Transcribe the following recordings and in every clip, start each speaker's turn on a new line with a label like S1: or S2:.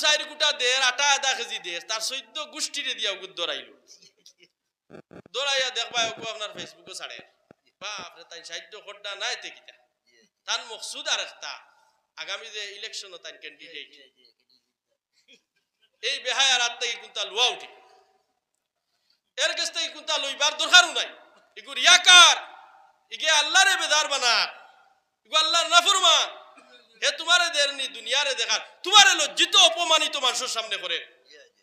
S1: 4 গুটা দের আটা আধা কেজি দে তার 14 গোষ্ঠীরে দিয়া দৌড়াইলো দৌড়াইয়া দেখবা আপনার ফেসবুকে ছাড়ে বাপ রে তাই সাহিত্য খড্ডা নাই তে কিটা তার মকসুদ আর একটা আগামী যে ইলেকশন তাই ক্যান্ডিডেট এই বেহায়ার আত্মা কোনটা লুয়া উঠি এর কাছ থেকে কোনটা লইবার দরকারও নাই এগু রিয়াকার ইগে আল্লাহরে বেদার বানার ইগু আল্লাহর নাফরমান হে তোমারে দেরনি দুনিয়ারে দেখার তোমারে লজ্জিত অপমানিত মানুষের সামনে করে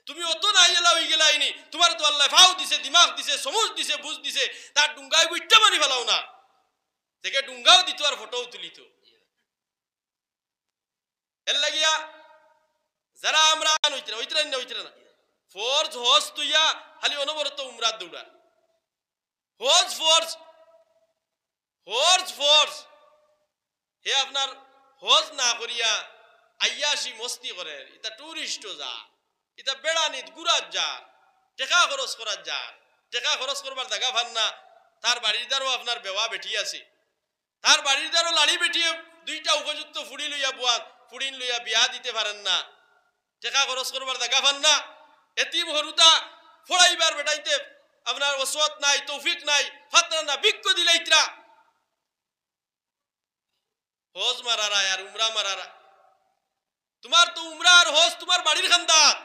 S1: তুমি অত নাই এলাও ই গেলাইনি তোমার তো আল্লাহ ফাও দিছে দিমাগ দিছে সমুজ দিছে বুঝ দিছে তার ডুঙ্গায় বুইটা মারি ফেলাও না থেকে ডুঙ্গাও দিত আর ফটোও তুলিত এর লাগিয়া যারা আমরা হইতরা না ফোর্স হোস তুইয়া খালি অনবরত উমরাত দৌড়া ফোর্স হে আপনার হজ না করিয়া আইয়াসি মস্তি করে এটা টুরিস্টও যা এটা বেড়ানিত গুড়াত যা টেকা খরচ করার যা টেকা খরচ করবার জায়গা ভান না তার বাড়ির দ্বারও আপনার বেওয়া বেটি আছে তার বাড়ির দ্বারও লাড়ি বেটিয়ে দুইটা উপযুক্ত ফুড়ি লইয়া বুয়া ফুড়িন লইয়া বিয়া দিতে পারেন না টেকা খরচ করবার জায়গা ভান না এতিম হরুতা ফড়াইবার বেটাইতে আপনার ওসওয়াত নাই তৌফিক নাই ফাতরা না বিক্ষ দিলে ইতরা হজ মারারা আর উমরা মারারা তোমার তো উমরা আর হজ তোমার বাড়ির খানদান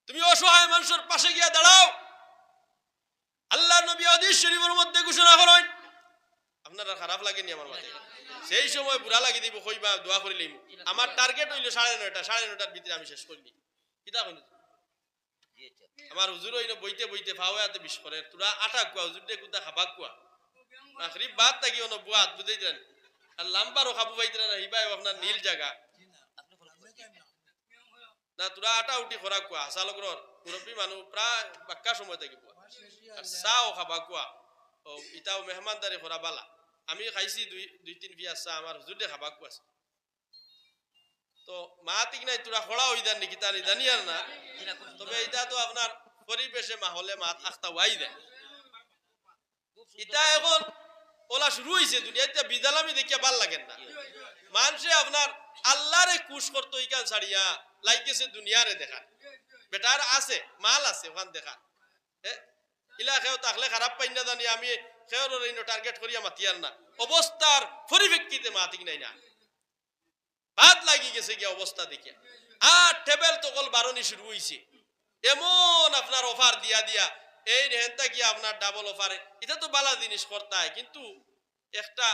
S1: তুমি অসহায় মানুষের পাশে গিয়া দাঁড়াও আল্লাহ নবী হাদিস শরীফের মধ্যে ঘোষণা করেন আপনারা খারাপ লাগেনি আমার মাঝে সেই সময় বুড়া লাগি দিব কইবা দোয়া করিলেই আমার টার্গেট হইল 9:30 ভিতরে আমি শেষ করিনি কিতা কইল আমার হুজুর হইল বইতে বইতে ফাওয়াতে বিশ করে তোরা আটা কুয়া হুজুর দে কুদা খাবা কুয়া আখরি বাত তাকি ono বুয়াত বুঝাইতেন আর লাম্বারও খাবু পাইতেন না হিবাই আপনার নীল জায়গা না তোরা আটা উঠি খরা কুয়া হাসালগ্র মুরব্বী মানুষ প্রায় বাক্কা সময় থাকি কুয়া আর চাও খাবা কুয়া ও ইটাও মেহমানদারি খরা বালা আমি খাইছি 2-3 পিয়া চা আমার হুজুর দে খাবা কুয়া তো মা ঠিক নাই তোরা খড়া হই দেন নাকি তা জানি আর না তবে এটা তো আপনার পরিবেশে মাহলে মাত আখতা ওয়াই দেয় এটা এখন ওলা শুরু হয়েছে দুনিয়াতে বিদালামি দেখিয়া ভাল লাগেন না মানুষে আপনার আল্লাহরে কুশ করতো ইকান ছাড়িয়া লাইকেছে দুনিয়ারে দেখা বেটার আছে মাল আছে ওখান দেখা ইলা খেয়েও তাহলে খারাপ পাই না জানি আমি খেয়ের টার্গেট করিয়া মাতিয়ার না অবস্থার পরিপ্রেক্ষিতে মাতিক নাই না ভাত লাগি গেছে গিয়া অবস্থা দেখিয়া আর টেবিল তকল বারণি শুরু হয়েছে এমন আপনার অফার দিয়া দিয়া এই হেনটা কি আপনার ডাবল অফারে এটা তো বালা জিনিস করতে হয় কিন্তু একটা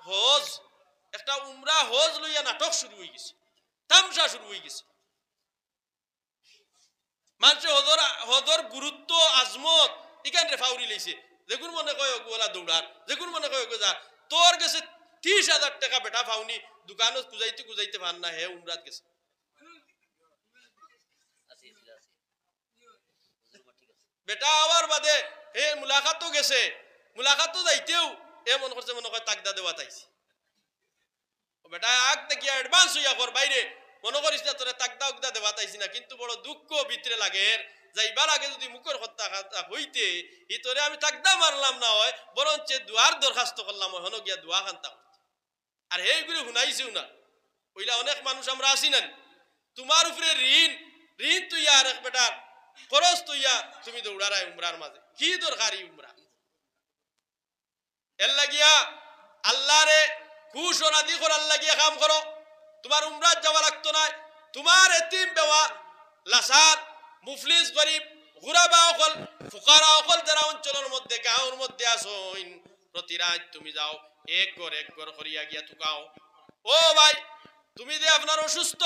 S1: হজ একটা উমরা হজ লইয়া নাটক শুরু হয়ে গেছে তামসা শুরু হয়ে গেছে মানুষে হজর গুরুত্ব আজমত এখানে ফাউরি লইছে যেগুন মনে কয় ওগুলা দৌড়ার যেগুন মনে কয় যা তোর গেছে 30,000 টাকা বেটা ফাউনি দোকানত কুজাইতে পান না হে উমরাত গেছে বেটা আবার বাদে হে মুলাকাতও গেছে মুলাকাতও যাইতেও এ মন করছে মনে হয় তাকদা দেওয়া তাইছে বেটা আগ থেকে অ্যাডভান্স হইয়া কর বাইরে মনে করিস না তোরে তাকদা উকদা দেওয়া তাইছি না কিন্তু বড় দুঃখ ভিতরে লাগে যাইবার আগে যদি মুখের হত্যা হইতে ই তোরে আমি তাকদা মারলাম না হয় বরঞ্চ দুয়ার দরখাস্ত করলাম হন গিয়া দোয়া খান্তা আর এইগুলো শুনাইছেও না ওইলা অনেক মানুষ আমরা আসি না তোমার উপরে ঋণ তুই আর এক বেটার খরচ তুইয়া তুমি দৌড়ারাই উমরার মাঝে কি দরকারি উমরা এর লাগিয়া আল্লাহরে খুশ ও রাজি করার লাগিয়া কাম করো তোমার উমরাত যাওয়া লাগতো না তোমার এতিম বেওয়া লাসার মুফলিস গরিব গুরাবা অকল ফুকারা অকল যারা অঞ্চলের মধ্যে গাঁওর মধ্যে আসইন প্রতি রাত তুমি যাও এক ঘর করিয়া গিয়া তুকাও ও ভাই তুমি যে আপনার অসুস্থ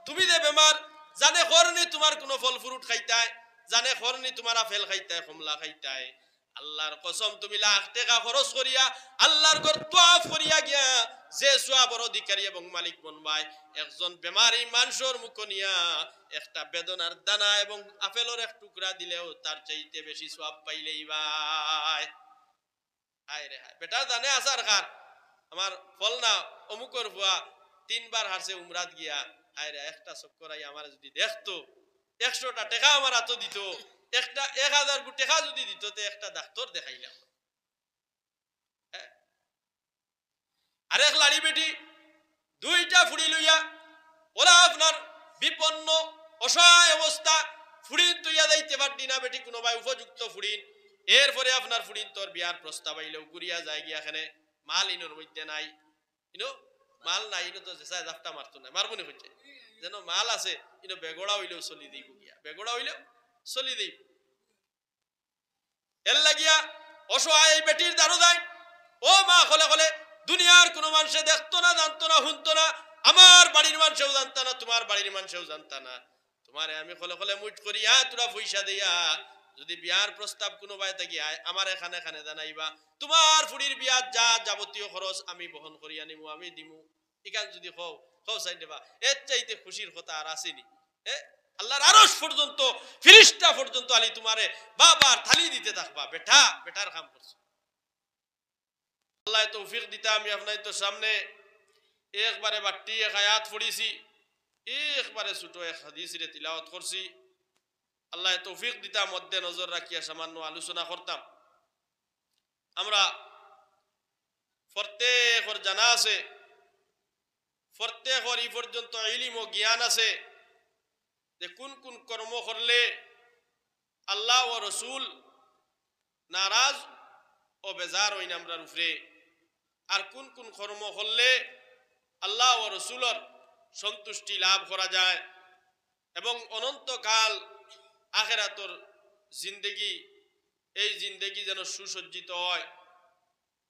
S1: তুমি যে বেমার জানে খরনি তোমার কোনো ফল ফ্রুট খাইতায় জানে খরনি তোমার আপেল খাইতায় কমলা খাইতায় আল্লাহর কসম তুমি লাখ টাকা খরচ করিয়া আল্লাহর ঘর তওয়াফ করিয়া গিয়া যে সওয়াবের অধিকারী এবং মালিক বনবাই একজন বেমারি মানুষের মুখ নিয়া একটা বেদনার দানা এবং আপেলের এক টুকরা দিলেও তার চাইতে বেশি সওয়াব পাইলেই ভাই হায় রে হায় বেটা জানে আসার খার আমার ফল না অমুকর ভুয়া 3 বার হারছে উমরাত গিয়া হায় রে একটা চক্করাই আমার যদি দেখতো 100টা টাকা আমার হাতে দিত একটা 1000 টাকা যদি দিত তে একটা ডাক্তার দেখাইলাম আরেক লাড়ি বেটি 2টা ফুড়ি লইয়া ওলা জন্য অসহায় অবস্থা ফুড়িন তুইয়া যাইতে পারবি না বেটি কোনো ভাই উপযুক্ত ফুড়িন এরপরে আপনার ফুড়িন তোর বিয়ার প্রস্তাব আইলেও গুড়িয়া যায় গিয়া এখানে মাল ইনোর মধ্যে নাই ইনো মাল নাই ইনো তো জেসা জাফটা মারতো না মারবনি হচ্ছে যেন মাল আছে ইনো বেগড়া হইলেও চলি দিব গিয়া বেগড়া হইলেও চলি দিব এর লাগিয়া অসহায় এই বেটির দারু দেয় ও মা হলে হলে দুনিয়ার কোনো মানুষে দেখতো না জানতো না শুনতো না আমার বাড়ির মানুষেও জানতো না তোমার বাড়ির মানুষেও জানতো না তোমারে আমি হলে হলে মুট করিয়া তোরা পয়সা দিয়া যদি বিয়ার প্রস্তাব কোনো বাই থাকি আমার এখানে এখানে জানাইবা তোমার ফুড়ির বিয়ার যা যাবতীয় খরচ আমি বহন করিয়া নিমু আমি দিমু এখান যদি হও হও চাই দেবা এর চাইতে খুশির কথা আর আসেনি আল্লাহর আরশ পর্যন্ত ফিরিস্তা পর্যন্ত আলী তোমারে বাবার থালি দিতে থাকবা বেটা বেটার কাম করছো আল্লাহ তৌফিক দিতা আমি আপনার তো সামনে একবারে বাট্টি এক আয়াত পড়িছি একবারে ছোট এক হাদিস রে তিলাওয়াত করছি আল্লাহ তৌফিক দিতা মধ্যে নজর রাখিয়া সামান্য আলোচনা করতাম আমরা প্রত্যেকর জানা আছে প্রত্যেকর এই পর্যন্ত ইলম ও জ্ঞান আছে যে কোন কোন কর্ম করলে আল্লাহ ও রসুল নারাজ ও বেজার হইন আমরার উপরে আর কোন কোন কর্ম করলে আল্লাহ ও রসুলর সন্তুষ্টি লাভ করা যায় এবং অনন্তকাল আখিরাতর জিন্দেগি এই জিন্দেগি যেন সুসজ্জিত হয়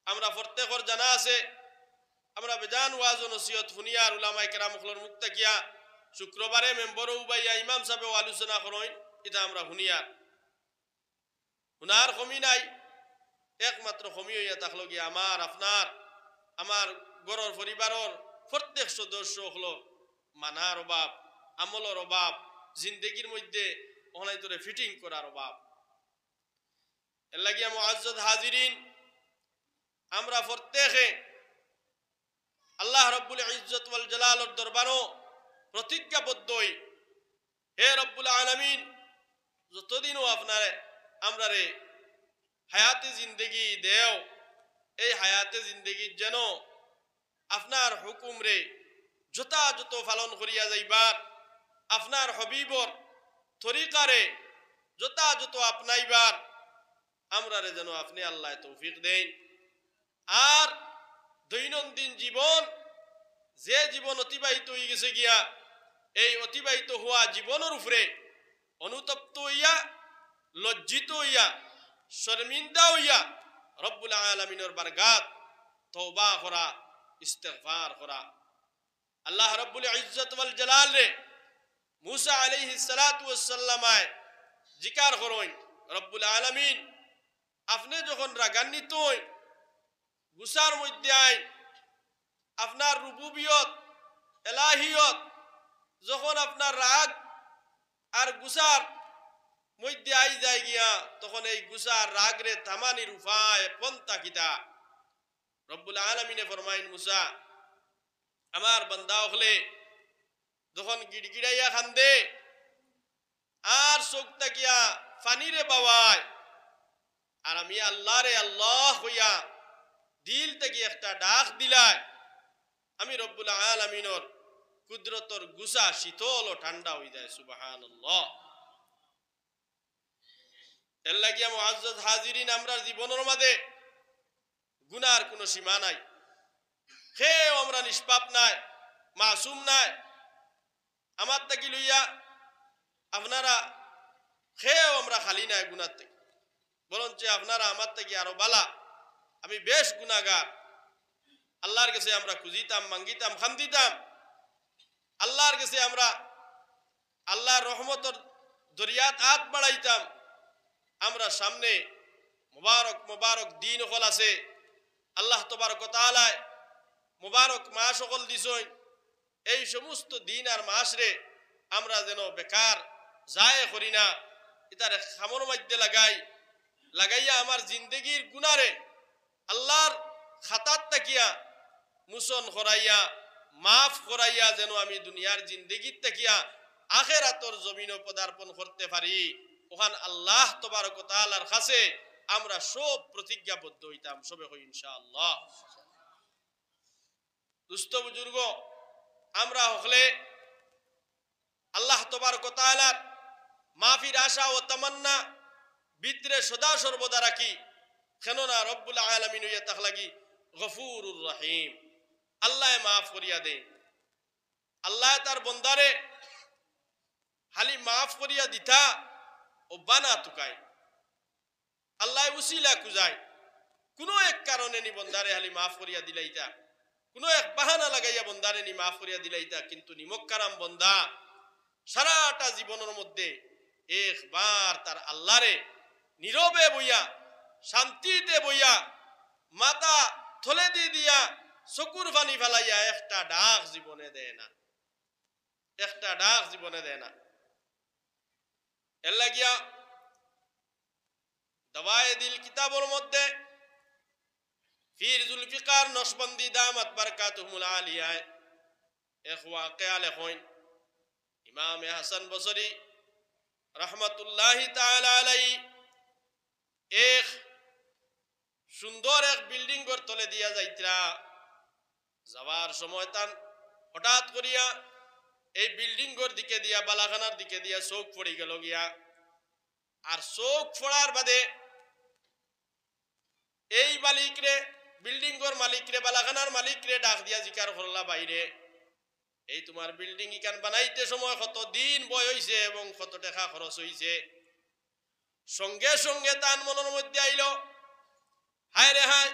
S1: আমরা প্রত্যেকর জানা আছে আমরা বেজান ওয়াজ ও নসিহত শুনিয়ার উলামায়ে কেরাম মুখলর মুখ তাকিয়া শুক্রবারে মেম্বর উবাইয়া ইমাম সাহেব আলোচনা করেন এটা আমরা শুনিয়ার হুনার কমি নাই একমাত্র কমি হইয়া থাকলো গিয়া আমার আপনার আমার ঘরের পরিবারের প্রত্যেক সদস্য হলো মানার অভাব আমলের অভাব জিন্দেগির মধ্যে অনাই তোরে ফিটিং করার অভাব এর লাগিয়া মুআজ্জাজ হাজিরিন আমরা প্রত্যেকে আল্লাহ রব্বুল ইজ্জত ওয়াল জালালের দরবারও প্রতিজ্ঞাবদ্ধই হে রব্বুল আলামিন যতদিনও আপনারে আমরারে হায়াতে জিন্দেগি দেও এই হায়াতে জিন্দেগির যেন আপনার হুকুম রে যথাযথ পালন করিয়া যাইবার আপনার হবিবর তরিকারে যথাযথ আপনাইবার আমরারে যেন আপনি আল্লাহ তৌফিক দেন আর দৈনন্দিন জীবন যে জীবন অতিবাহিত হয়ে গেছে গিয়া এই অতিবাহিত হওয়া জীবনের উপরে অনুতপ্ত হইয়া লজ্জিত হইয়া শর্মিন্দা হইয়া রব্বুল আলামিনের বারগাত তওবা করা ইস্তিগফার করা আল্লাহ রব্বুল ইজ্জত ওয়াল জালাল রে মুসা আলাইহিস সালাতু ওয়াস সালামায় জিকার করেন রব্বুল আলামিন আপনি যখন রাগান্বিত হই গুসার মধ্যে আইন আপনার রুবুবিয়ত এলাহিয়ত যখন আপনার রাগ আর গুসার মধ্যে আই যায় গিয়া তখন এই গুসার রাগ রে থামানির উপায় পন্থা কিতা রব্বুল আলামিনে ফরমাইন মুসা আমার বান্দা হলে যখন গিড়গিড়াইয়া খান্দে আর চোখ তাকিয়া ফানিরে বাবায় আর আমি আল্লাহ রে আল্লাহ হইয়া দিল থেকে একটা ডাক দিলায় আমি রব্বুল আলামিনের কুদরতর গুসা শীতল ও ঠান্ডা হয়ে যায় সুবহানাল্লাহ এর লাগিয়া মুআজ্জাজ হাজিরিন আমরা জীবনের মাঝে গুনার কোনো সীমা নাই কেউ আমরা নিষ্পাপ নাই মাসুম নাই আমার থেকে লইয়া আপনারা কেউ আমরা খালি নাই গুনার থেকে বরঞ্চ আপনারা আমার থেকে আরো বালা আমি বেশ গুনাহগার আল্লাহর কাছে আমরা খুঁজিতাম মাঙ্গিতাম খান্দিতাম আল্লাহর কাছে আমরা আল্লাহর রহমতের দরিয়াত হাত বাড়াইতাম আমরা সামনে মুবারক মুবারক দিন হল আছে আল্লাহ তবারক ওয়া তাআলা মুবারক মাস সকল দিছই এই সমস্ত দিন আর মাস রে আমরা যেন বেকার যায় করি না এটার খামর মধ্যে লাগাইয়া আমার জিন্দগির গুনারে আল্লাহর খাতাত তাকিয়া মুসন করাইয়া মাফ করাইয়া যেন আমি দুনিয়ার জিন্দগির তাকিয়া আখিরাতের জমিনে পদার্পণ করতে পারি ওখান আল্লাহ তবারক ওয়া তাআলার কাছে আমরা সব প্রতিজ্ঞাবদ্ধ হইতাম সবে হই ইনশাআল্লাহ দুস্থ বুজুর্গ আমরা হলে আল্লাহ ওয়া তাআলার মাফির আশা ও তামান্না ভিতরে সদা সর্বদা রাখি কেননা রব্বুল আলামিন হইয়া তাক লাগি গফুরুর রহিম আল্লাহ মাফ করিয়া দে আল্লাহ তার বন্দারে খালি মাফ করিয়া দিতা ও বানা তুকায় আল্লাহ উসিলা কুজায় কোনো এক কারণে নি বন্দারে খালি মাফ করিয়া দিলাইতা কোনো এক বাহানা লাগাইয়া বন্দারে নি মাফ করিয়া দিলাইতা কিন্তু নিমক্কারাম বন্দা সারাটা জীবনের মধ্যে একবার তার আল্লাহরে নীরবে বইয়া শান্তিতে বইয়া মাথা থলে দিয়ে দিয়া চকুর পানি ফেলাইয়া একটা ডাক জীবনে দেয় না একটা ডাক জীবনে দেয় না এর লাগিয়া দাওয়ায়ে দিল কিতাবের মধ্যে ফির জুলফিকার নশবন্দি দামাত বারকাতুহুল আলিয়া এক ওয়াকিয়া লেখেন ইমাম হাসান বসরি রহমতুল্লাহি তাআলা আলাইহি এক সুন্দর এক বিল্ডিং গড় তলে দিয়া যাইতরা যাওয়ার সময় তান হঠাৎ করিয়া এই বিল্ডিং গড় দিকে দিয়া বালাখানার দিকে দিয়া চোখ পড়ে গেল গিয়া আর চোখ পড়ার বাদে এই মালিকরে বিল্ডিং গড় মালিকরে বালাখানার মালিকরে ডাক দিয়া জিকার করলা বাইরে এই তোমার বিল্ডিং ইকান বানাইতে সময় কত দিন বয় হইছে এবং কত টাকা খরচ হইছে সঙ্গে সঙ্গে তান মনের মধ্যে আইলো হায় রে হায়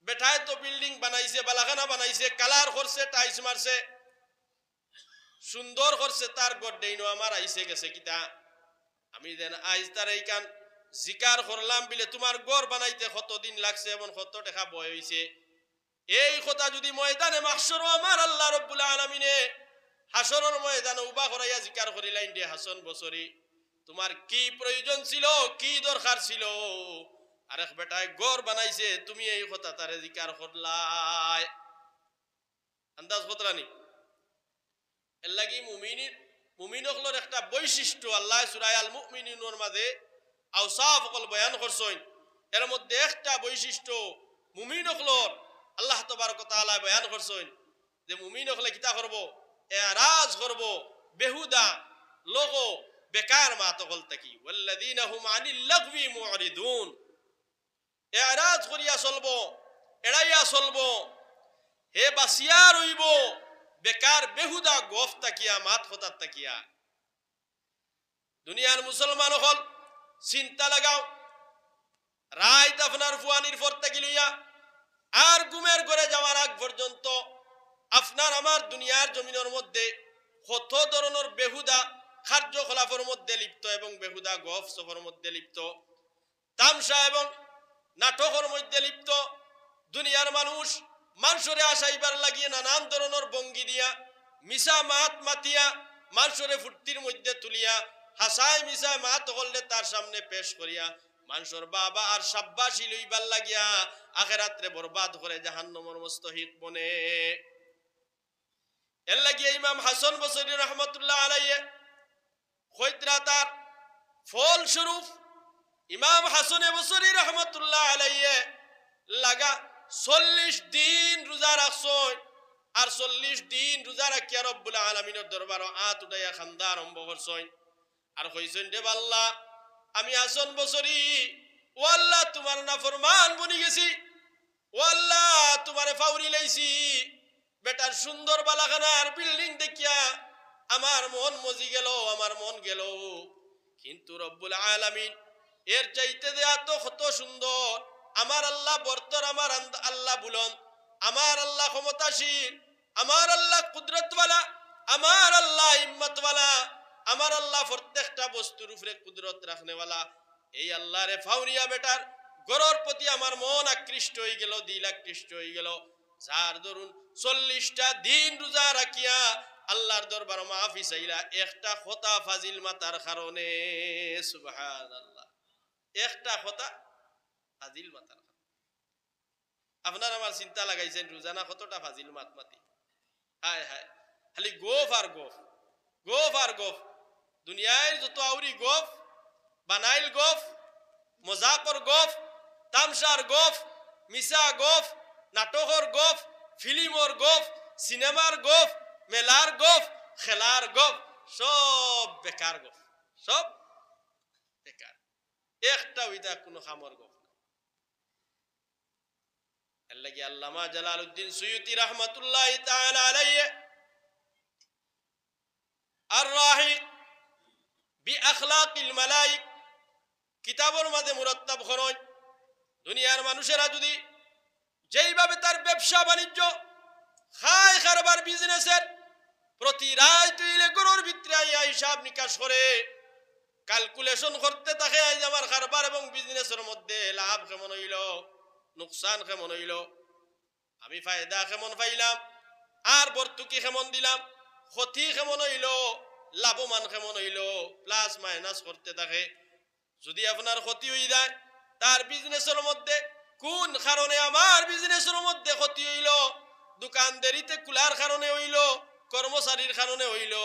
S1: বেটায় তো বিল্ডিং বানাইছে বালাখানা বানাইছে কালার করছে টাইস মারছে সুন্দর করছে তার গড্ডেইনো আমার আইছে গেছে কিতা আমি দেন আইজ তার এইখান জিকার করলাম বিলে তোমার গড় বানাইতে কত দিন লাগছে এবং কত টাকা বয় হইছে এই কথা যদি ময়দানে মাহশর আমার আল্লাহ রাব্বুল আলামিনে হাসরের ময়দানে উবা করাইয়া জিকার করিলাইন দে হাসান বসরি তোমার কি প্রয়োজন ছিল কি দরকার ছিল আরেক বেটায় গড় বানাইছে তুমি এই কথা তারে জিকার করলাই আন্দাজ কতরানি এর লাগি মুমিন হকলের একটা বৈশিষ্ট্য আল্লাহ সূরা আল মুমিনুনের মাঝে আওসাফ হকল বয়ান করছেন এর মধ্যে একটা বৈশিষ্ট্য মুমিন হকলের আল্লাহ তাবারক ওয়া তাআলা বয়ান করছেন যে মুমিন হকলে কিতা করব এরাজ করব বেহুদা লগো বেকার মাত হকল তাকি ওয়াল্লাযীনা হুম আনিল লাগবি মুরিদুন এরাজ করিয়া চলবো এড়াইয়া চলবো হে বাসিয়া রইব বেকার বেহুদা গফ তাকিয়া মাত হতার তাকিয়া দুনিয়ার মুসলমান হল চিন্তা লাগাও রাইত আপনার ফুয়ানির পর থেকে লইয়া আর ঘুমের ঘরে যাওয়ার আগ পর্যন্ত আপনার আমার দুনিয়ার জমিনের মধ্যে কত ধরনের বেহুদা কার্যকলাপের মধ্যে লিপ্ত এবং বেহুদা গফ সফর মধ্যে লিপ্ত তামসা এবং নাটকের মধ্যে লিপ্ত দুনিয়ার মানুষ মানুষরে আসাইবার লাগিয়ে নানান ধরনের ভঙ্গি দিয়া মিশা মাত মাতিয়া মানুষরে ফুর্তির মধ্যে তুলিয়া হাসায় মিশা মাত করলে তার সামনে পেশ করিয়া মানুষের বাবা আর সাব্বাসী লইবার লাগিয়া আখিরাতরে বরবাদ করে জাহান্নামের মুস্তাহিক বনে এর লাগিয়ে ইমাম হাসান বসরি রহমতুল্লাহ আলাইহি কইতরা তার ফলস্বরূপ ইমাম হাসান বসরি রহমতুল্লাহ আলাইহি লাগা 40 দিন রোজা রাখছই আর 40 দিন রোজা রাখিয়া রব্বুল আলামিনের দরবারে আত উঠাইয়া খান্দা আরম্ভ করছই আর কইছেন দে আল্লাহ আমি হাসান বসরি ও আল্লাহ তোমার নাফরমান বনি গেছি ও আল্লাহ তোমারে ফাউরি লাইছি বেটার সুন্দর বালাখানার বিল্ডিং দেখিয়া আমার মন মজি গেল আমার মন গেল কিন্তু রব্বুল আলামিন এর চাইতে দেয়া তো কত সুন্দর আমার আল্লাহ বর্তর আমার আল্লাহ বুলন আমার আল্লাহ ক্ষমতাশীল আমার আল্লাহ কুদরতওয়ালা আমার আল্লাহ হিম্মতওয়ালা আমার আল্লাহ প্রত্যেকটা বস্তুর উপরে কুদরত রাখনেওয়ালা এই আল্লাহ রে ফাউরিয়া বেটার গরর প্রতি আমার মন আকৃষ্ট হয়ে গেল দিল আকৃষ্ট হয়ে গেল যার ধরুন 40টা দিন রোজা রাখিয়া আল্লাহর দরবারে মাফি চাইলা একটা খোতা ফাজিল মাতার কারণে সুবহানাল্লাহ একটা খোতা ফাজিল মাতার আপনার আমার চিন্তা লাগাইছেন রোজানা কতটা ফাজিল মাত মাতি হায় হায় খালি গোফ আর গোফ গোফ আর গোফ দুনিয়ায় যত আউরি গোফ বানাইল গোফ মজাকর গোফ তামসার গোফ মিশা গোফ নাটকর গোফ ফিল্মর গোফ সিনেমার গোফ মেলার গোফ খেলার গোফ সব বেকার গপ, সব বেকার, একটা ওইটা কোনো খামর গপ। এর লাগি আল্লামা জালালউদ্দিন সুয়ুতি রাহমাতুল্লাহি তাআলা আলাইহি আর রাহিক বি আখলাকিল মালাইক কিতাবের মাঝে মুরাত্তাব করেন, দুনিয়ার মানুষেরা যদি যেইভাবে তার ব্যবসা বাণিজ্য খায় কারবার বিজনেসের প্রতি রায় তুইলে গরুর ভিতরে আইয়া হিসাব নিকাশ করে ক্যালকুলেশন করতে থাকে, আজ আমার কারবার এবং বিজনেসের মধ্যে লাভ কেমন হইল, নুকসান কেমন হইল, আমি ফায়দা কেমন পাইলাম, আর বর্তুকি কেমন দিলাম, ক্ষতি কেমন হইল, লাভবান কেমন হইল, প্লাস মাইনাস করতে থাকে। যদি আপনার ক্ষতি হয়ে যায়, তার বিজনেসের মধ্যে কোন কারণে আমার বিজনেসের মধ্যে ক্ষতি হইল, দোকানদারিতে কুলার কারণে হইল, কর্মচারীর কারণে হইল,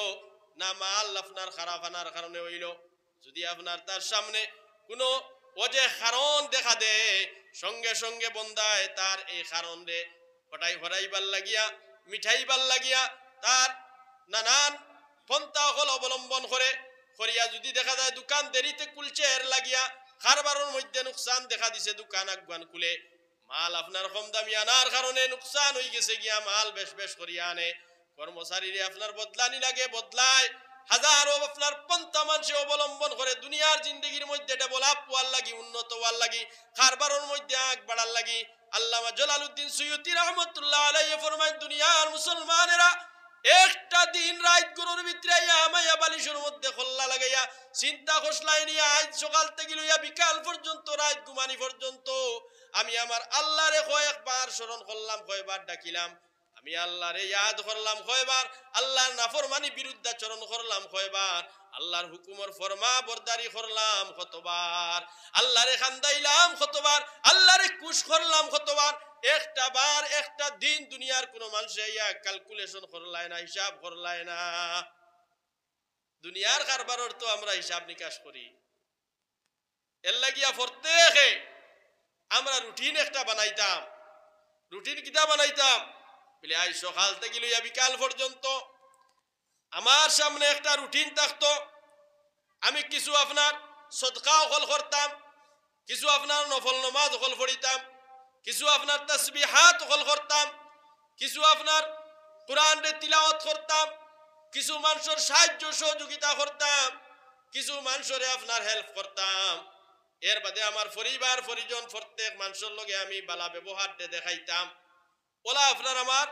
S1: না মাল আপনার খারাপ আনার কারণে হইল, যদি আপনার তার সামনে কোনো ওজে কারণ দেখা দেয়, সঙ্গে সঙ্গে বন্দায় তার এই কারণ রে হরাইবার লাগিয়া মিঠাইবার লাগিয়া তার নানান পন্থা হল অবলম্বন করে করিয়া যদি দেখা যায় দোকান দেরিতে কুলছে এর লাগিয়া কারবারের মধ্যে নুকসান দেখা দিছে, দোকান আগুয়ান খুলে মাল আপনার কম দামি আনার কারণে নুকসান হয়ে গেছে গিয়া মাল বেশ বেশ করিয়া আনে, কর্মচারীরে আপনার বদলানি লাগে বদলায়, হাজারো আপনার পন্থা মানুষে অবলম্বন করে দুনিয়ার জিন্দগির মধ্যে ডেভেলপ হওয়ার লাগি, উন্নত হওয়ার লাগি, কারবারের মধ্যে আগ বাড়ার লাগি। আল্লামা জালালউদ্দিন সুয়ুতি রাহমাতুল্লাহ আলাইহি ফরমায়, দুনিয়ার মুসলমানেরা একটা দিন রাত গরুর ভিতরে আমাইয়া বালিশের মধ্যে খোল্লা লাগাইয়া চিন্তা খসলাই নিয়ে আজ সকাল থেকে লইয়া বিকাল পর্যন্ত রাত ঘুমানি পর্যন্ত আমি আমার আল্লাহরে কয়েকবার স্মরণ করলাম, কয়বার ডাকিলাম, আমি আল্লাহরে ইয়াদ করলাম কয়বার, আল্লাহর নাফরমানি বিরুদ্ধাচরণ করলাম কয়বার, আল্লাহর হুকুমের ফরমা বরদারি করলাম কতবার, আল্লাহরে খান্দাইলাম কতবার, আল্লাহরে কুশ করলাম কতবার। একটা বার একটা দিন দুনিয়ার কোন মানুষ ইয়া ক্যালকুলেশন করলাই না, হিসাব করলাই না। দুনিয়ার কারবারের তো আমরা হিসাব নিকাশ করি, এর লাগিয়া প্রত্যেকে আমরা রুটিন একটা বানাইতাম। রুটিন কিতা বানাইতাম বলে, আজ সকাল থেকে লইয়া বিকাল পর্যন্ত আমার সামনে একটা রুটিন থাকতো। আমি কিছু আপনার সদকা হল করতাম, কিছু আপনার নফল নামাজ হল পড়িতাম, কিছু আপনার তাসবিহাত হল করতাম, কিছু আপনার কোরআন রে তিলাওয়াত করতাম, কিছু মানুষের সাহায্য সহযোগিতা করতাম, কিছু মানুষের আপনার হেল্প করতাম। এর বাদে আমার পরিবার পরিজন প্রত্যেক মানুষের লগে আমি বালা ব্যবহার দেখাইতাম। ওলা আপনার আমার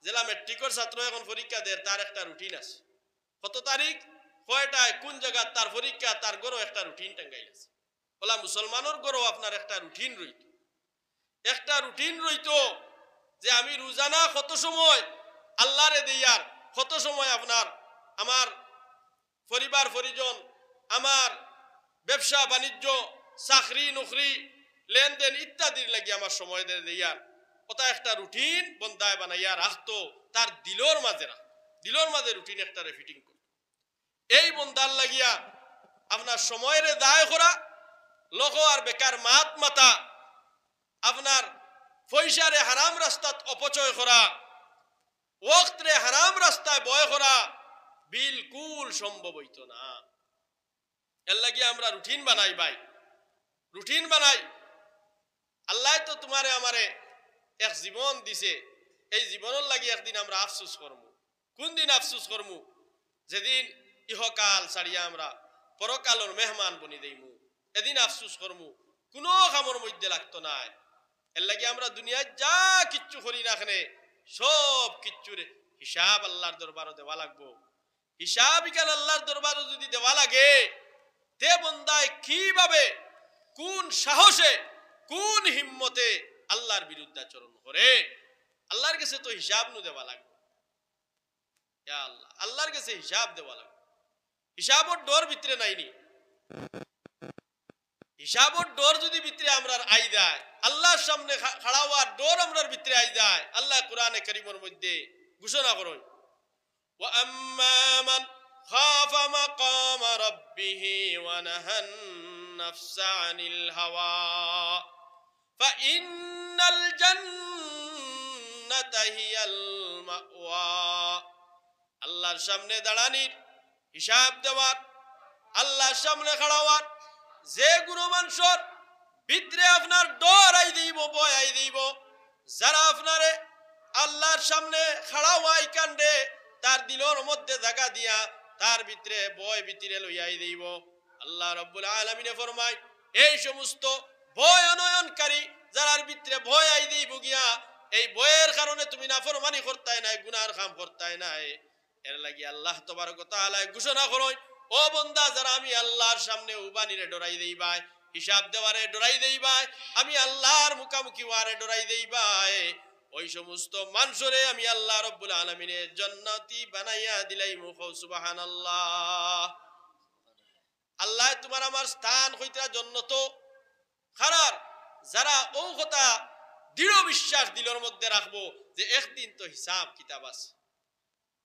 S1: জেলা মেট্রিকের ছাত্র এখন পরীক্ষা দেয়, তার একটা রুটিন আছে, কত তারিখ কয়টায় কোন জায়গা তার পরীক্ষা, তার গরো একটা রুটিন টাঙ্গাইল আছে। ওলা মুসলমানের গরো আপনার একটা রুটিন রইত, একটা রুটিন রইত যে আমি রোজানা কত সময় আল্লাহরে দিয়ার, কত সময় আপনার আমার পরিবার পরিজন, আমার ব্যবসা বাণিজ্য, চাকরি নকরি, লেনদেন ইত্যাদির লাগি আমার সময় দিয়ার, ওটা একটা রুটিন বন্দায় বানাইয়া রাখতো, তার দিলর মাঝে রাখতো, দিলর মাঝে রুটিন একটা ফিটিং করতো। এই বন্দার লাগিয়া আপনার সময়ের দায় করা, লোক আর বেকার মাত মাতা, আপনার পয়সারে হারাম রাস্তাত অপচয় করা, ওয়াক্তরে হারাম রাস্তায় বয় করা বিলকুল সম্ভব হইতো না। এর লাগিয়া আমরা রুটিন বানাই ভাই, রুটিন বানাই। আল্লাহ তো তোমারে আমারে এক জীবন দিছে, এই জীবনের লাগি একদিন আমরা আফসোস করবো। কোন দিন আফসোস করবো? যেদিন ইহকাল ছাড়িয়া আমরা পরকালের মেহমান বনি দেইমু, এদিন আফসোস করবো। কোনো কামর মধ্যে লাগতো না। এর লাগি আমরা দুনিয়ায় যা কিচ্ছু করি না কেন, সব কিচ্ছুর হিসাব আল্লাহর দরবারও দেওয়া লাগবো। হিসাব ইকান আল্লাহর দরবারও যদি দেওয়া লাগে, তে বন্দায় কিভাবে, কোন সাহসে, কোন হিম্মতে আল্লাহর বিরুদ্ধাচরণ করে, আল্লাহর কাছে তো হিসাব নু দেওয়া লাগবে। আল্লাহ আল্লাহর কাছে হিসাব দেওয়া লাগবে। হিসাবর ডর ভিতরে নাইনি, হিসাবর ডর যদি ভিতরে আমরার আই দেয়, আল্লাহর সামনে খাড়া হওয়ার ডর আমরার ভিতরে আই দেয়, আল্লাহ কোরআনে কারীমের মধ্যে ঘোষণা করেন, ওয়া আম্মা মান খাফা মাকাম রাব্বিহি ওয়া নাহান নাফসা আনিল হাওয়া ফাইন্নাল জান্নাতা হিয়াল মাওয়া। আল্লাহর সামনে দাঁড়ানির হিসাব দেওয়ার, আল্লাহর সামনে খাড়াওয়ার। যে কোনো মানুষের ভিতরে আপনার ডর আই দিব, ভয় আই দিব, যারা আপনারে আল্লাহর সামনে খাড়াওয়াই কান্দে তার দিলের মধ্যে জায়গা দিয়া তার ভিতরে ভয় ভিতরে লইয়াই দিব। আল্লাহ রাব্বুল আলামিনে ফরমায় এই সমস্ত ভয় অনয়নকারী যারার ভিতরে ভয় আই দিব গিয়া, এই ভয়ের কারণে তুমি নাফরমানি করতাই নাই, গুনার কাম করতাই নাই, এর লাগি আল্লাহ তাবারক ওয়া তাআলা ঘোষণা করেন, ও বান্দা যারা আমি আল্লাহর সামনে উবানিরে ডরাই দেই ভাই, হিসাব দেওয়ারে ডরাই দেই ভাই, আমি আল্লাহর মুখামুখি ওয়ারে ডরাই দেই ভাই, ওই সমস্ত মানুষরে আমি আল্লাহ রাব্বুল আলামিনের জান্নাতি বানাইয়া দিলাই। মুখ সুবহানাল্লাহ। আল্লাহ তোমার আমার স্থান হইতা জান্নাত খারার যারা ও কথা দৃঢ় বিশ্বাস দিলের মধ্যে রাখবো যে একদিন তো হিসাব কিতাব আছে,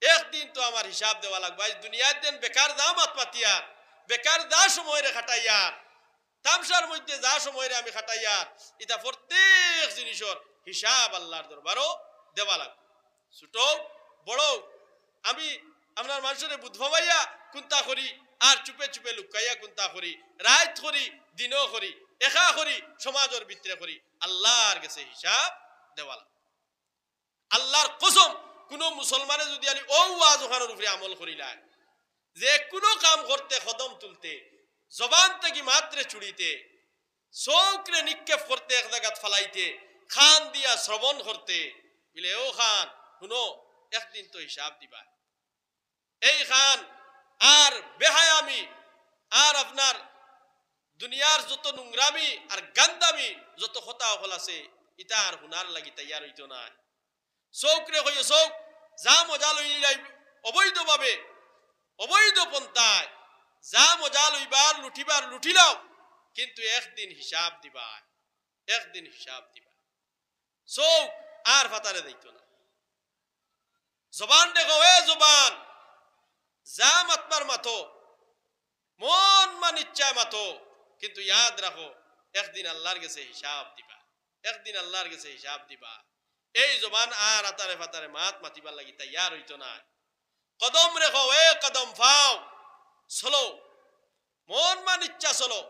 S1: একদিন তো আমার হিসাব দেওয়া লাগবে। আজ দুনিয়ার দিন বেকার দাম আত্মাতিয়া, বেকার দা সময় রে খাটাইয়া, তামসার মধ্যে যা সময় রে আমি খাটাইয়া, এটা প্রত্যেক জিনিসের হিসাব আল্লাহর দরবারও দেওয়া লাগবে। ছোট বড় আমি আপনার মানুষের বুধবাইয়া কুন্তা করি আর চুপে চুপে লুকাইয়া কুন্তা করি, রাত করি দিনও করি, একা করি সমাজের ভিতরে করি, আল্লাহর কাছে হিসাব দেওয়া লাগবে। আল্লাহর কসম কোন মুসলমানে যদি আমি ও ওয়াজ ওখানের উপরে আমল করিলাই যে কোনো কাম করতে কদম তুলতে, জবান থেকে মাত্রে চুড়িতে, চৌকরে নিক্ষেপ করতে, এক জায়গাত ফালাইতে, খান দিয়া শ্রবণ করতে, বলে ও খান শুনো একদিন তো হিসাব দিবা। এই খান আর বেহায়ামি আর আপনার দুনিয়ার যত নোংরামি আর গান্দামি যত কথা হল আছে ইটা আর হুনার লাগি তৈয়ার হইতো না। চৌকরে হইয়া চৌক যা মজা লইলাই অবৈধভাবে, অবৈধ পন্থায় যা মজা লইবার লুঠিবার লুঠিলাও, কিন্তু একদিন হিসাব দিবা, একদিন হিসাব দিবা। চৌক আর ফাতারে দিত না। জবান দেখো এ জবান, যা মাতবার মাথো, মন মান ইচ্ছায় মাথো, কিন্তু ইয়াদ রাখো একদিন আল্লাহর কাছে হিসাব দিবা, একদিন আল্লাহর কাছে হিসাব দিবা। এই জবান আর আতারে ফাতারে মাত মাতিবার লাগি তৈয়ার হইতো না। কদম রেখো এ কদম ফাও, চলো মন মান ইচ্ছা চলো,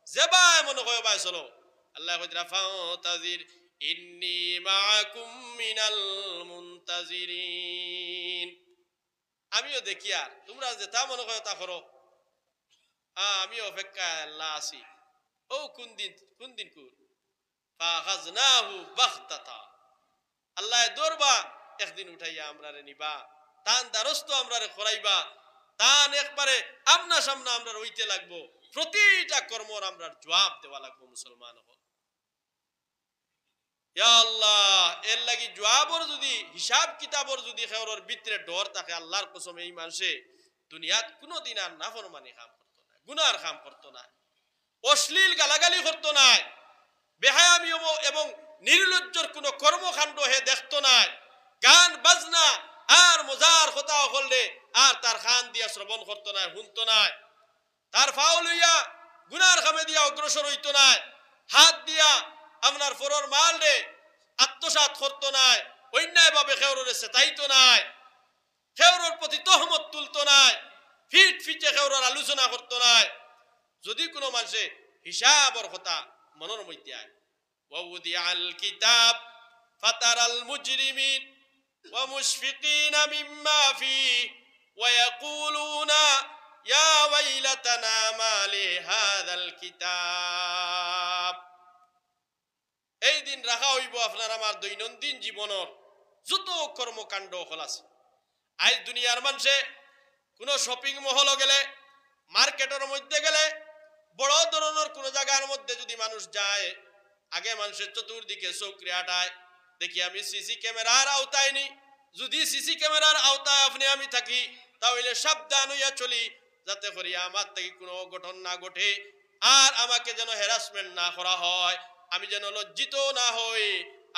S1: যেবাই মনে হয় বাই চলো। আল্লাহ কইরা ফাও তাজির ইন্নী মাআকুম মিনাল মুনতাজিরিন, আমিও দেখি আর তোমরা যেটা মনে করো তা করো, আমি অপেক্ষায় আল্লাহ আছি। ও কোন দিন কুর ফাখাজনাহু বাগতাতা, আল্লাহ দরবা একদিন উঠাইয়া আমরারে নিবা, তান দ্বারস্থ আমরারে করাইবা, তান একবারে আমনা সামনা আমরা হইতে লাগবো, প্রতিটা কর্মর আমরা জবাব দেওয়া লাগবো। মুসলমান হল ইয়া আল্লাহ, এর লাগি জবাবর যদি হিসাব কিতাবর যদি খেওরর ভিতরে ডর থাকে, আল্লাহর কসম এই মানুষে দুনিয়াত কোনোদিন আর নাফরমানি কাম করতো না, গুনার কাম করতো না, অশ্লীল গালাগালি করতো না, বেহায়ামি এবং নির্লজ্জর কোন কর্মকাণ্ড হে দেখতো না, গান বাজনা আর মজার কথা হলে আর তার খান দিয়া শ্রবণ করতো না, শুনতো না, তার ফাও লইয়া গুনার কামে দিয়া অগ্রসর হইতো না, হাত দিয়া আপনার ফরর মাল রে আত্মসাৎ করতো না, অন্যায় ভাবে খেওরে সেটাইতো না, খেওরের প্রতি তহমত তুলতো না, ফিট ফিটে খেওরের আলোচনা করতো না। যদি কোনো মানুষে হিসাবর কথা মনের মধ্যে আয়, ওয়াউদিআল কিতাব ফাতারাল মুজরিমিন ওয়া মুশফিকিনা মিম্মা ফিহি ওয়া ইয়াকুলুনা ইয়া ওয়াইলাতানা মা লিহাযাল কিতাব। এই দিন রাখা হইব আপনার আমার দৈনন্দিন জীবনের যত কর্মকাণ্ড হল আছে। আজ দুনিয়ার মানুষে কোনো শপিং মহল গেলে, মার্কেটের মধ্যে গেলে, বড় ধরনের কোন জায়গার মধ্যে যদি মানুষ যায়, আগে মানুষের চতুর্দিকে চৌকরি হাঁটায়, দেখি আমি সিসি ক্যামেরার আওতায় নি, যদি সিসি ক্যামেরার আওতায় আপনি আমি থাকি তাহলে সাবধান হইয়া চলি, যাতে করি আমার থেকে কোনো অঘটন না ঘটে, আর আমাকে যেন হ্যারাসমেন্ট না করা হয়, আমি যেন লজ্জিত না হই,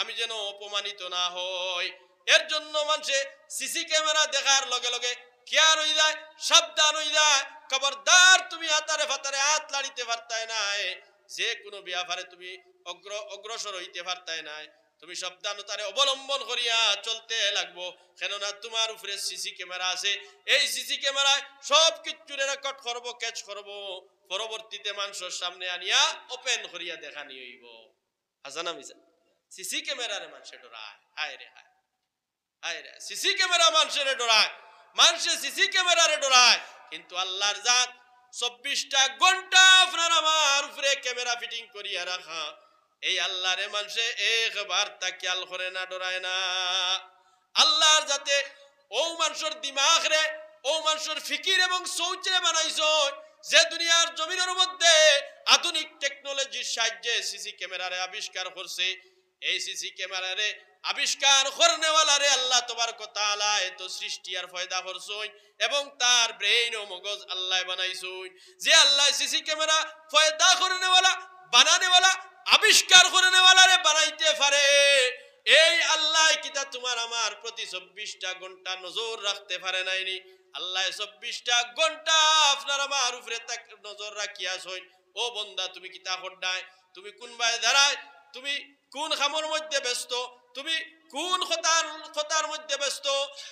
S1: আমি যেন অপমানিত না হই। এর জন্য মানুষে সিসি ক্যামেরা দেখার লগে লগে কেয়ার হয়ে যায়, সাবধান হয়ে যায়, খবরদার তুমি হাতারে ফাতারে হাত লাড়িতে পারতাই নাই, যে কোনো ব্যাপারে তুমি অগ্রসর হইতে পারতাই নাই, তুমি সাবধানতারে অবলম্বন করিয়া চলতে লাগবো, কেননা তোমার উপরে সিসি ক্যামেরা আছে। এই সিসি ক্যামেরায় সব কিছু রেকর্ড করবো, ক্যাচ করবো, পরবর্তীতে মানুষের সামনে আনিয়া ওপেন করিয়া দেখানি হইব। হাসানা মিসা সিসি ক্যামেরারে মানুষে ডরায়, হায় রে হায়, হায় রে, সিসি ক্যামেরা মানুষের ডরায়, মানুষে সিসি ক্যামেরারে ডরায়, কিন্তু আল্লাহর জাত 24টা ঘন্টা আপনার আমার উপরে ক্যামেরা ফিটিং করিয়া রাখা। এই আল্লাহরে মানুষে একবার তা খেয়াল করে না, ডরায় না। আল্লাহর যাতে ও মানুষের দিমাগ রে, ও মানুষের ফিকির এবং সোচ রে বানাইছো, যে দুনিয়ার জমিনের মধ্যে আধুনিক টেকনোলজির সাহায্যে সিসি ক্যামেরারে আবিষ্কার করছে। এই সিসি ক্যামেরারে আবিষ্কার করনেওয়ালারে আল্লাহ তবারক ওয়া তাআলা এত সৃষ্টি আর পয়দা করছেন এবং তার ব্রেইন ও মগজ আল্লাহ বানাইছেন। যে আল্লাহ সিসি ক্যামেরা পয়দা করনেওয়ালা, বানানেওয়ালা, আবিষ্কার করনেওয়ালারে বানাইতে পারে, এই আল্লাহ কিতা তোমার আমার প্রতি 24টা ঘন্টা নজর রাখতে পারে নাইনি? আল্লাহ 24টা ঘন্টা আপনার আমার উপরে নজর রাখিয়াছেন। ও বন্দা, তুমি কিতা করডায়, তুমি কোন বাই দাঁড়ায়, তুমি কোন খামর মধ্যে ব্যস্ত, তুমি কোন খতার মধ্যে ব্যস্ত,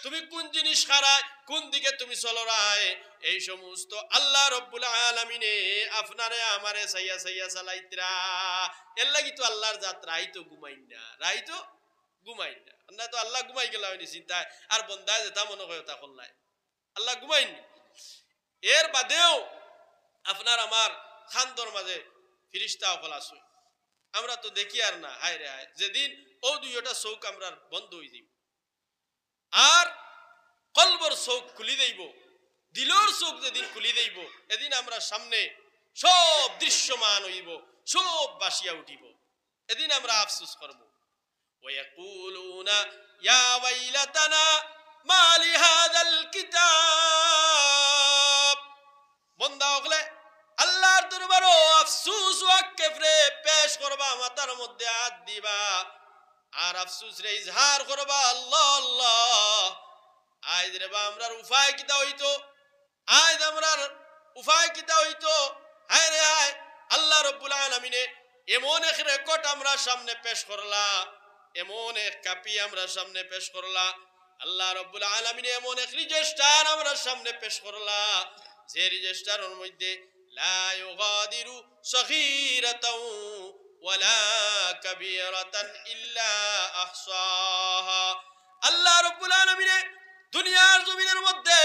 S1: তুমি কোন জিনিস খারায়, কোন দিকে তুমি চলো রায়, এই সমস্ত আল্লাহ রব্বুল আলামিনে আপনারে আমারে সাইয়া সাইয়া চালাইতরা। এর লাগি তো আল্লাহর জাত রাইতো ঘুমাইন না, রাইতো ঘুমাইন না। না তো আল্লাহ ঘুমাই গেল হয়নি চিন্তায়, আর বন্দায় যেটা মনে হয় তা করলাই, আল্লাহ ঘুমাইনি। এর বাদেও আপনার আমার খান্দর মাঝে ফিরিস্তা অকল আছে, আমরা তো দেখি আর না, হায় রে হায়। যেদিন ও দুইটা চৌক আমরা বন্ধ হয়ে যাইব আর কলবর চৌক খুলি দেব, দিলর চৌক যেদিন খুলি দেব, এদিন আমরা সামনে সব দৃশ্যমান হইব, সব বাসিয়া উঠিব। এদিন আমরা আফসোস করব, ওয়ায়াকুলুনা ইয়া ওয়াইলাতানা মা লিহাযাল কিতাব। বন্দা হলে আল্লাহর দরবারে আফসোস ওয়াক্কেফরে পেশ করবা, মাথার মধ্যে হাত দিবা আর আফসোস রে ইজহার করবা, আল্লাহ আল্লাহ, আজ রে বা আমরার উপায় কিতা হইতো, আজ আমরার উপায় কিতা হইতো, হায় রে হায়। আল্লাহ রব্বুল আলামিনে এমন এক রেকর্ড আমরা সামনে পেশ করলা, এমন এক কাপি আমরা সামনে পেশ করলা, আল্লাহ রব্বুল আলামিনে এমন এক রেজিস্টার আমরা সামনে পেশ করলা, যে রেজিস্টারের মধ্যে লা ইউগাদিরু সগীরাতাও ওয়ালা কাবীরাতান ইল্লা আহসাহা। আল্লাহ রাব্বুল আলামিন দুনিয়ার জমিনের মধ্যে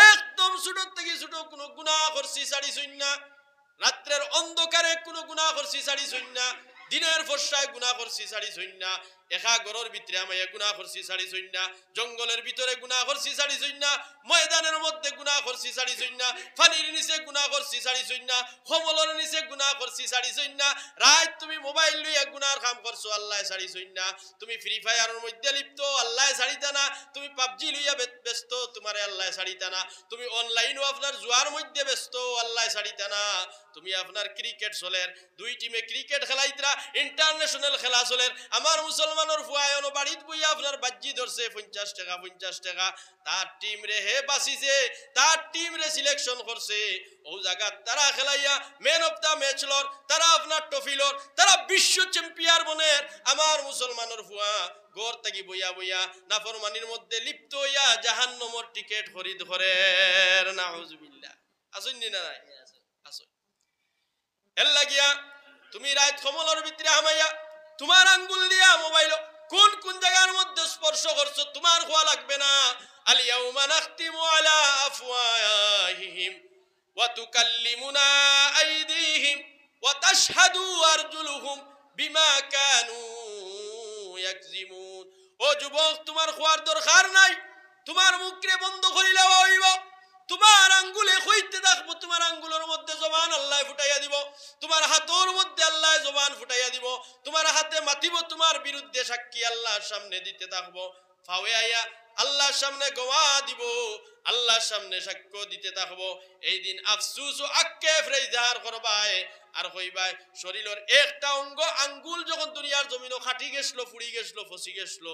S1: একদম ছোট থেকে ছোট কোনো গুনাহ করছি ছাড়িছুন না, রাত্রের অন্ধকারে কোনো গুনাহ করছি ছাড়িছুন না, দিনের ফর্সায় গুনাহ করছি ছাড়িছুন না, একা ঘরের ভিতরে আমায় গুনাহ করছি ছাড়িছুন না, জঙ্গলের ভিতরে গুনাহ করছি ছাড়িছুন না, ময়দানের মধ্যে গুনাহ করছি ছাড়িছুন না, পানির নিচে গুনাহ করছি ছাড়িছুন না, কমলের নিচে গুনাহ করছি ছাড়িছুন না, রাত তুমি মোবাইল লইয়া গুনাহর কাম করছো আল্লাহ ছাড়িছুন না, তুমি ফ্রি ফায়ারের মধ্যে লিপ্ত আল্লাহ ছাড়িতা না, তুমি পাবজি লইয়া ব্যস্ত তোমারে আল্লাহ ছাড়িতা না, তুমি অনলাইনও আপনার জুয়ার মধ্যে ব্যস্ত আল্লাহ ছাড়িতা না, তুমি আপনার ক্রিকেট চলের দুই টিমে ক্রিকেট খেলাইতরা, ইন্টারন্যাশনাল খেলা চলের, আমার মুসলমানের ফুয়ায়ন বাড়িত বইয়া আপনার বাজ্জি ধরছে 50 টাকা 50 টাকা, তার টিম রে হে বাসিছে, তার টিম রে সিলেকশন করছে, ও জায়গা তারা খেলাইয়া ম্যান অফ দা ম্যাচ লর, তারা আপনার ট্রফি লর, তারা বিশ্ব চ্যাম্পিয়ন বনের। আমার মুসলমানের ফুয়া ঘর থেকে বইয়া বইয়া নাফরমানির মধ্যে লিপ্ত হইয়া জাহান্নামের টিকিট খরিদ করে। নাউজুবিল্লাহ। আসুন না নাই আসুন। এর লাগিয়া তুমি রাত কমলের ভিতরে হামাইয়া তোমার আঙ্গুল দিয়া মোবাইল কোন কোন জায়গার মধ্যে স্পর্শ করছো তোমার খোয়া লাগবে না। আল ইয়াউমা নাখতিমু আলা আফওয়াহিহিম ওয়া তুকাল্লিমুনা আইদিহিম ওয়া তাশহাদু আরজুলুহুম বিমা কানু ইয়াকজিমুন। ও যুবক, তোমার খোয়ার দরকার নাই, তোমার মুখরে বন্ধ করিলে হইব, তোমার আঙ্গুলে হইতে থাকবো, তোমার আঙ্গুলের মধ্যে জবান আল্লাহ ফুটাইয়া দিব, তোমার হাতের মধ্যে আল্লাহ জবান ফুটাইয়া দিব, তোমার হাতে মাতিব, তোমার বিরুদ্ধে সাক্ষী আল্লাহর সামনে দিতে থাকবো, ফাওয়ে আইয়া আল্লাহর সামনে গোয়া দিব, আল্লাহর সামনে সাক্ষ্য দিতে থাকবো। এই দিন আফসুস ও আক্কে ফ্রেজার করবাই আর হইবাই শরীরের একটা অঙ্গ আঙ্গুল যখন দুনিয়ার জমিনও খাটি গেছলো, ফুড়ি গেছলো, ফসি গেছলো,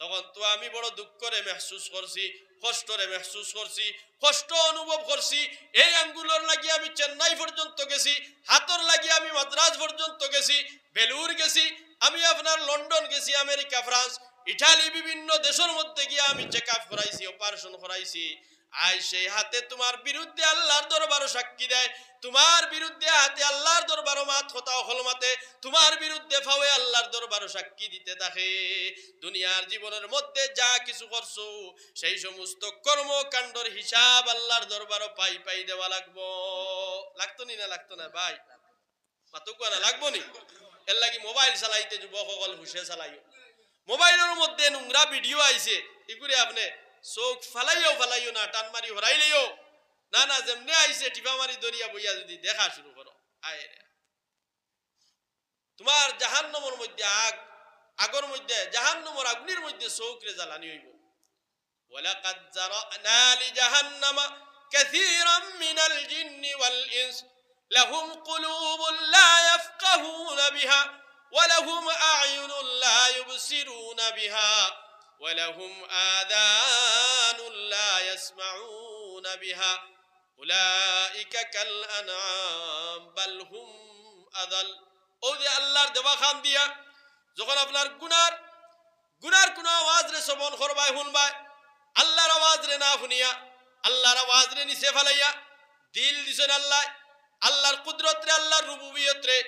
S1: তখন তো আমি বড় দুঃখ করে মেহসুস করছি, কষ্টরে মেহসুস করছি, কষ্ট অনুভব করছি। এই আঙ্গুলের লাগিয়ে আমি চেন্নাই পর্যন্ত গেছি, হাতর লাগিয়ে আমি মাদ্রাজ পর্যন্ত গেছি, বেলুর গেছি, আমি আপনার লন্ডন গেছি, আমেরিকা, ফ্রান্স, ইটালি, বিভিন্ন দেশের মধ্যে গিয়ে আমি চেক আপ করাইছি, অপারেশন করাইছি। আই সেই হাতে তোমার বিরুদ্ধে আল্লাহর দরবারও সাক্ষী দেয়, তোমার বিরুদ্ধে হাতে আল্লাহর দরবারও মাত কথা হল মাতে, তোমার বিরুদ্ধে ফাওয়ে আল্লাহর দরবারও সাক্ষী দিতে থাকে। দুনিয়ার জীবনের মধ্যে যা কিছু করছো সেই সমস্ত কর্মকাণ্ডর হিসাব আল্লাহর দরবারও পাই পাই দেওয়া লাগবো। লাগতো নি না লাগতো না ভাই? মাতো কোয়া না লাগবো নি? এর লাগি মোবাইল চালাইতে যুবক সকল হুশে চালাইও। মোবাইলের মধ্যে নোংরা ভিডিও আইছে, এগুলি আপনি চোখ ফালাইও না, টান মারি হরাইলেও না, না যেমনে আইছে টিপা মারি দরিয়া বইয়া যদি দেখা শুরু করো, আয় রে তোমার জাহান্নামের মধ্যে আগর মধ্যে জাহান্নামের আগুনের মধ্যে চোখরে জ্বালানি হইব। ওয়ালাকাদ জারানা লিজাহান্নামা কাসীরাম মিনাল জিন্নি ওয়াল ইনস লাহুম কুলুবুন লা ইয়াফকাহুনা বিহা ওয়া লাহুম আ'য়ুনুন লা ইউবসিরুনা বিহা ওয়া লাহুম আযানুন লা ইয়াসমাউনা বিহা উলাইকা কাল আনআম বাল হুম আযাল। ও যে আল্লাহর দেওয়া খান দিয়া যখন আপনার গুনার কোন আওয়াজ রে শ্রবণ করবাই শুনবাই, আল্লাহর আওয়াজ রে না শুনিয়া আল্লাহর আওয়াজ রে নিচে ফেলাইয়া দিল দিছেন আল্লাহ, আল্লাহর কুদরত রে, আল্লাহর রুবুবিয়ত রে,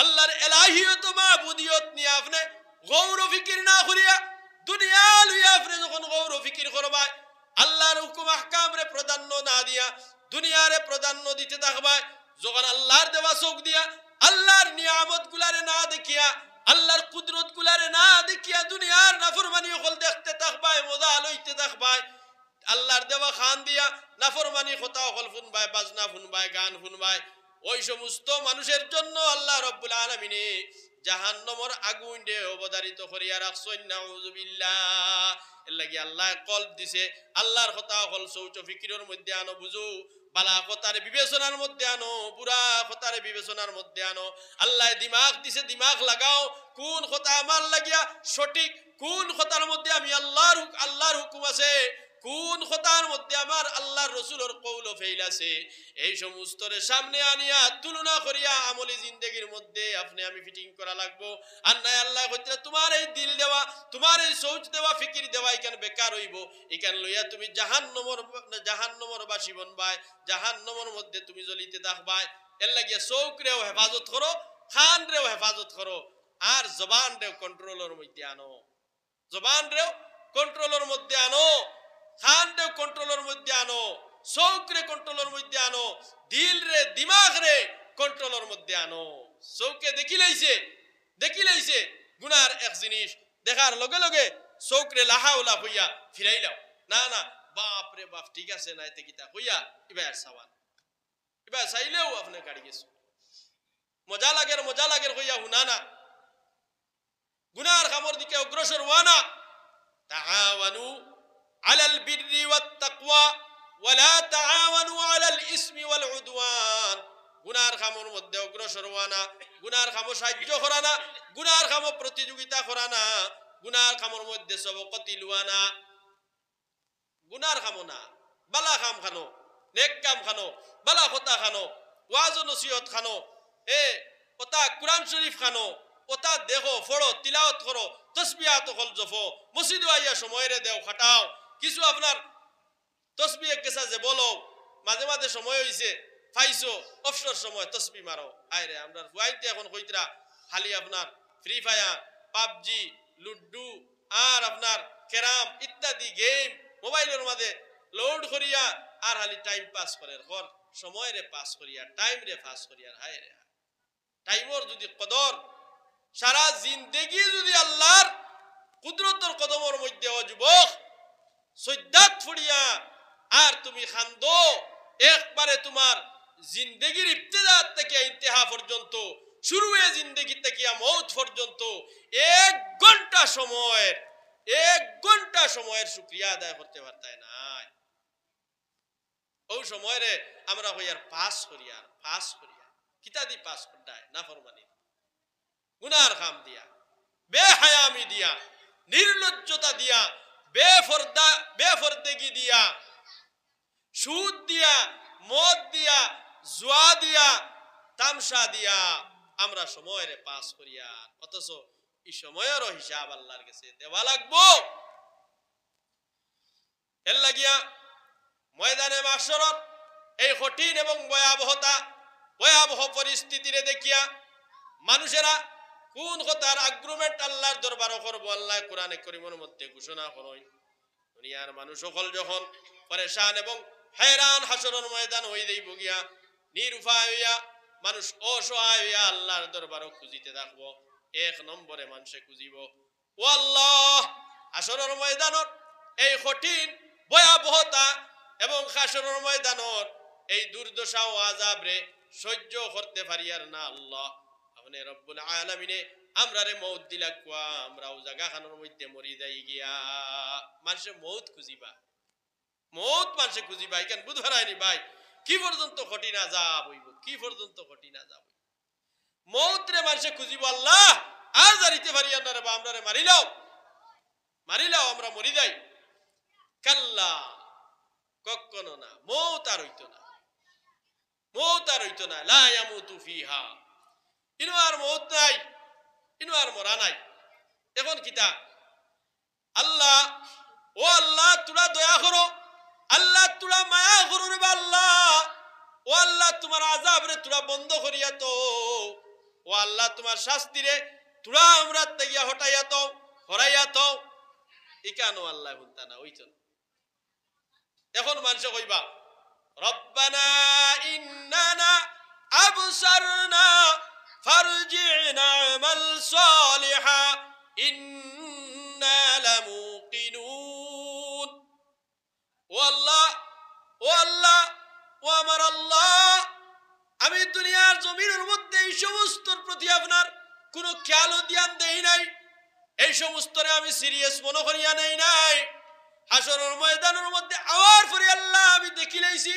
S1: আল্লাহর এলাহিয়ত মাবুদিয়ত নিয়ে আপনি গৌর ফিকির না করিয়া দুনিয়া লইয়া আপনি যখন গৌর ফিকির করবাই, আল্লাহর হুকুম আহকাম রে প্রাধান্য না দিয়া দুনিয়ারে প্রাধান্য দিতে থাকবাই, যখন আল্লাহর দেওয়া চোখ দিয়া আল্লাহর নিয়ামত গুলারে না দেখিয়া আল্লাহর কুদরত গুলারে না দেখিয়া দুনিয়ার নাফরমানি হল দেখতে থাকবাই, মজা লইতে থাকবাই, আল্লাহর দেওয়া খান দিয়া নাফরমানি কথা হল শুনবাই, বাজনা শুনবাই, গান শুনবাই, ওই সমস্ত মানুষের জন্য আল্লাহ রব্বুল আলামিনে জাহান্নামের আগুন দে অবধারিত করিয়া রাখছেন। নাউযুবিল্লাহ। এর লাগি আল্লাহ কলব দিছে, আল্লাহর কথা হল সৌচ ফিকিরের মধ্যে আনো, বুঝো বালা কথার বিবেচনার মধ্যে আনো, বুড়া কথার বিবেচনার মধ্যে আনো। আল্লাহ দিমাগ দিছে, দিমাগ লাগাও, কোন কথা আমার লাগিয়া সঠিক, কোন কথার মধ্যে আমি আল্লাহর হুকুম আছে, কোন কথার মধ্যে আমার আল্লাহর রসুলের কৌল ফেইল আছে, এই সমস্তরে সামনে আনিয়া তুলনা করিয়া আমলি জিন্দেগির মধ্যে আপনি আমি ফিটিং করা লাগবো। আর নাই আল্লাহ কইতে তোমার এই দিল দেওয়া, তোমার এই সৌচ দেওয়া, ফিকির দেওয়া এখান বেকার হইব, এখান লইয়া তুমি জাহান্নমর বাসী বনবাই, জাহান্নমর মধ্যে তুমি জ্বলিতে থাকবাই। এর লাগিয়া চৌক রেও হেফাজত করো, খান রেও হেফাজত করো, আর জবান রেও কন্ট্রোলের মধ্যে আনো, জবান রেও কন্ট্রোলের মধ্যে আনো, খান রেও কন্ট্রোলের মধ্যে আনো, চৌক রে কন্ট্রোলের মধ্যে আনো, দিল রে দিমাগ রে কন্ট্রোলের মধ্যে আনো। চৌকে দেখিলাইছে গুনার এক জিনিস দেখার লগে লগে চৌক রে লাহাউলা হইয়া ফিরাইলাও, না না বাপ রে বাপ ঠিক আছে না এতে কিতা হইয়া এবার সাবান, এবার চাইলেও আপনি গাড়ি গেছে মজা লাগের হইয়া হুনা না, গুনার কামর দিকে অগ্রসর হওয়া না। তাআওয়ানু আলাল বিররি ওয়াত তাকওয়া ওয়ালা তাআওয়ানু আলাল ইসমি ওয়াল উদওয়ান। গুনার কামর মধ্যে অগ্রসর হওয়া না, গুনার কাম সাহায্য করা না, গুনার কাম প্রতিযোগিতা করা না, গুনার কামর মধ্যে সবকতি লওয়া না, গুনার খামো না, বালা খাম খানো, নেক কাম খানো, বালা কথা খানো, ওয়াজ নসিহত খানো, ওটা কুরআন শরীফ খানো, ওটা দেখো ফড়ো তিলাওয়াত করো, তসবিহাত হল জফো, মসজিদে আইয়া সময়ের দেও খাটাও, কিছু আপনার তসবিহ গেছা যে বলো, মাঝে মাঝে সময় হইছে পাইছো অবসর সময় তসবি মারো। আইরে আমরা ফুয়াইতে এখন কইতরা খালি আপনার ফ্রি ফায়ার, পাবজি, লুডু আর আপনার ক্যারাম ইত্যাদি গেম মোবাইলের মাঝে লোড করিয়া আর খালি টাইম পাস করে, সময় রে পাস করিয়া, টাইম রে পাস করিয়া। হায় রে টাইমর যদি কদর সারা জিন্দেগি যদি আল্লাহর কুদরতর কদমের মধ্যে যুবক সৈদাত ফুড়িয়া আর তুমি খান্দো, একবারে তোমার জিন্দেগির ইবতিদাত থেকে ইন্তেহা পর্যন্ত, শুরু হয়ে জিন্দেগি থেকে মৌত পর্যন্ত 1 ঘন্টা সময়ের শুকরিয়া আদায় করতে পারতাই নাই। ওই সময়ে আমরা হইয়ার পাস করিয়া কিতা দি পাস করতাই না ফরমানি, গুনার কাম দিয়া, বেহায়ামি দিয়া, নির্লজ্জতা দিয়া, বেফরদেগি দিয়া, সুদ দিয়া, মদ দিয়া, জুয়া দিয়া, তামসা দিয়া আমরা সময়ের পাস করিয়া, অথচ এই সময়েরও হিসাব আল্লাহর কাছে দেওয়া লাগবো। এর লাগিয়া ময়দানে মাহশরত এই কঠিন এবং ভয়াবহ পরিস্থিতিরে দেখিয়া মানুষেরা কোন কথার আগ্রুমেন্ট আল্লাহর দরবার করবো। আল্লাহ কোরআনে করিমের মধ্যে ঘোষণা করেন, দুনিয়ার মানুষ সকল যখন পরেশান এবং हैरान হাসরের ময়দান হই দেই বগিয়া নিরুপায় হইয়া মানুষ অসহায় হইয়া আল্লাহর দরবারে খুঁজিতে থাকবো। এক নম্বরে মানুষে খুঁজিব, ও আল্লাহ হাসরের ময়দানের এই কঠিন ভয়াবহতা এবং হাসরের ময়দানের এই দুর্দশা ও আযাব রে সহ্য করতে পারি আর না আল্লাহ, আপনি রব্বুল আলামিনে আমরা রে মউত দিলা কুয়া আমরাও জায়গাখানের মধ্যে মরি যাই গিয়া। মানুষে মউত খুঁজিবা, মউত মানুষে খুঁজিবা, এখান বুধ হারায়নি ভাই কি পর্যন্ত কঠিন আযাব হইব, কি পর্যন্ত কঠিন আযাব হইব। মউত রে মানুষে খুঁজিব, আল্লাহ আর জানিতে পারি না রে, আমরা রে মারিলাও আমরা মরি যাই। কাল্লা কখনো না, মউত আর হইতো না, মউত আর হইতো না। লা ইয়ামুতু ফিহা, ইনু আর মউত নাই, ইনু আর মরা নাই। এখন কিতা আল্লাহ, ও আল্লাহ তোরা দয়া করো, আল্লাহ তোরা মায়া করো রে আল্লাহ, ও আল্লাহ তোমার আযাব রে তোরা বন্ধ করিয়া তো, ও আল্লাহ তোমার শাস্তি রে তোরা আমরা তাইয়া হটাইয়া তো হরাইয়া তো। ইকানো আল্লাহ হুনতা না হইতো না। এখন মানুষে কইবা রব্বানা ইন্নানা আবসারনা ফারজি'না আমাল সালিহা ইন্না লামুকিনুন। ও আল্লাহ, ও আল্লাহ, ও আমার আল্লাহ, আমি দুনিয়ার জমিনের মধ্যে এই সমস্তর প্রতি আপনার কোনো খেয়াল ধ্যান দেই নাই, এই সমস্তরে আমি সিরিয়াস মনে করিয়া নেই নাই। হাসরের ময়দানের মধ্যে আওয়ার পরে আল্লাহ আমি দেখি লাইছি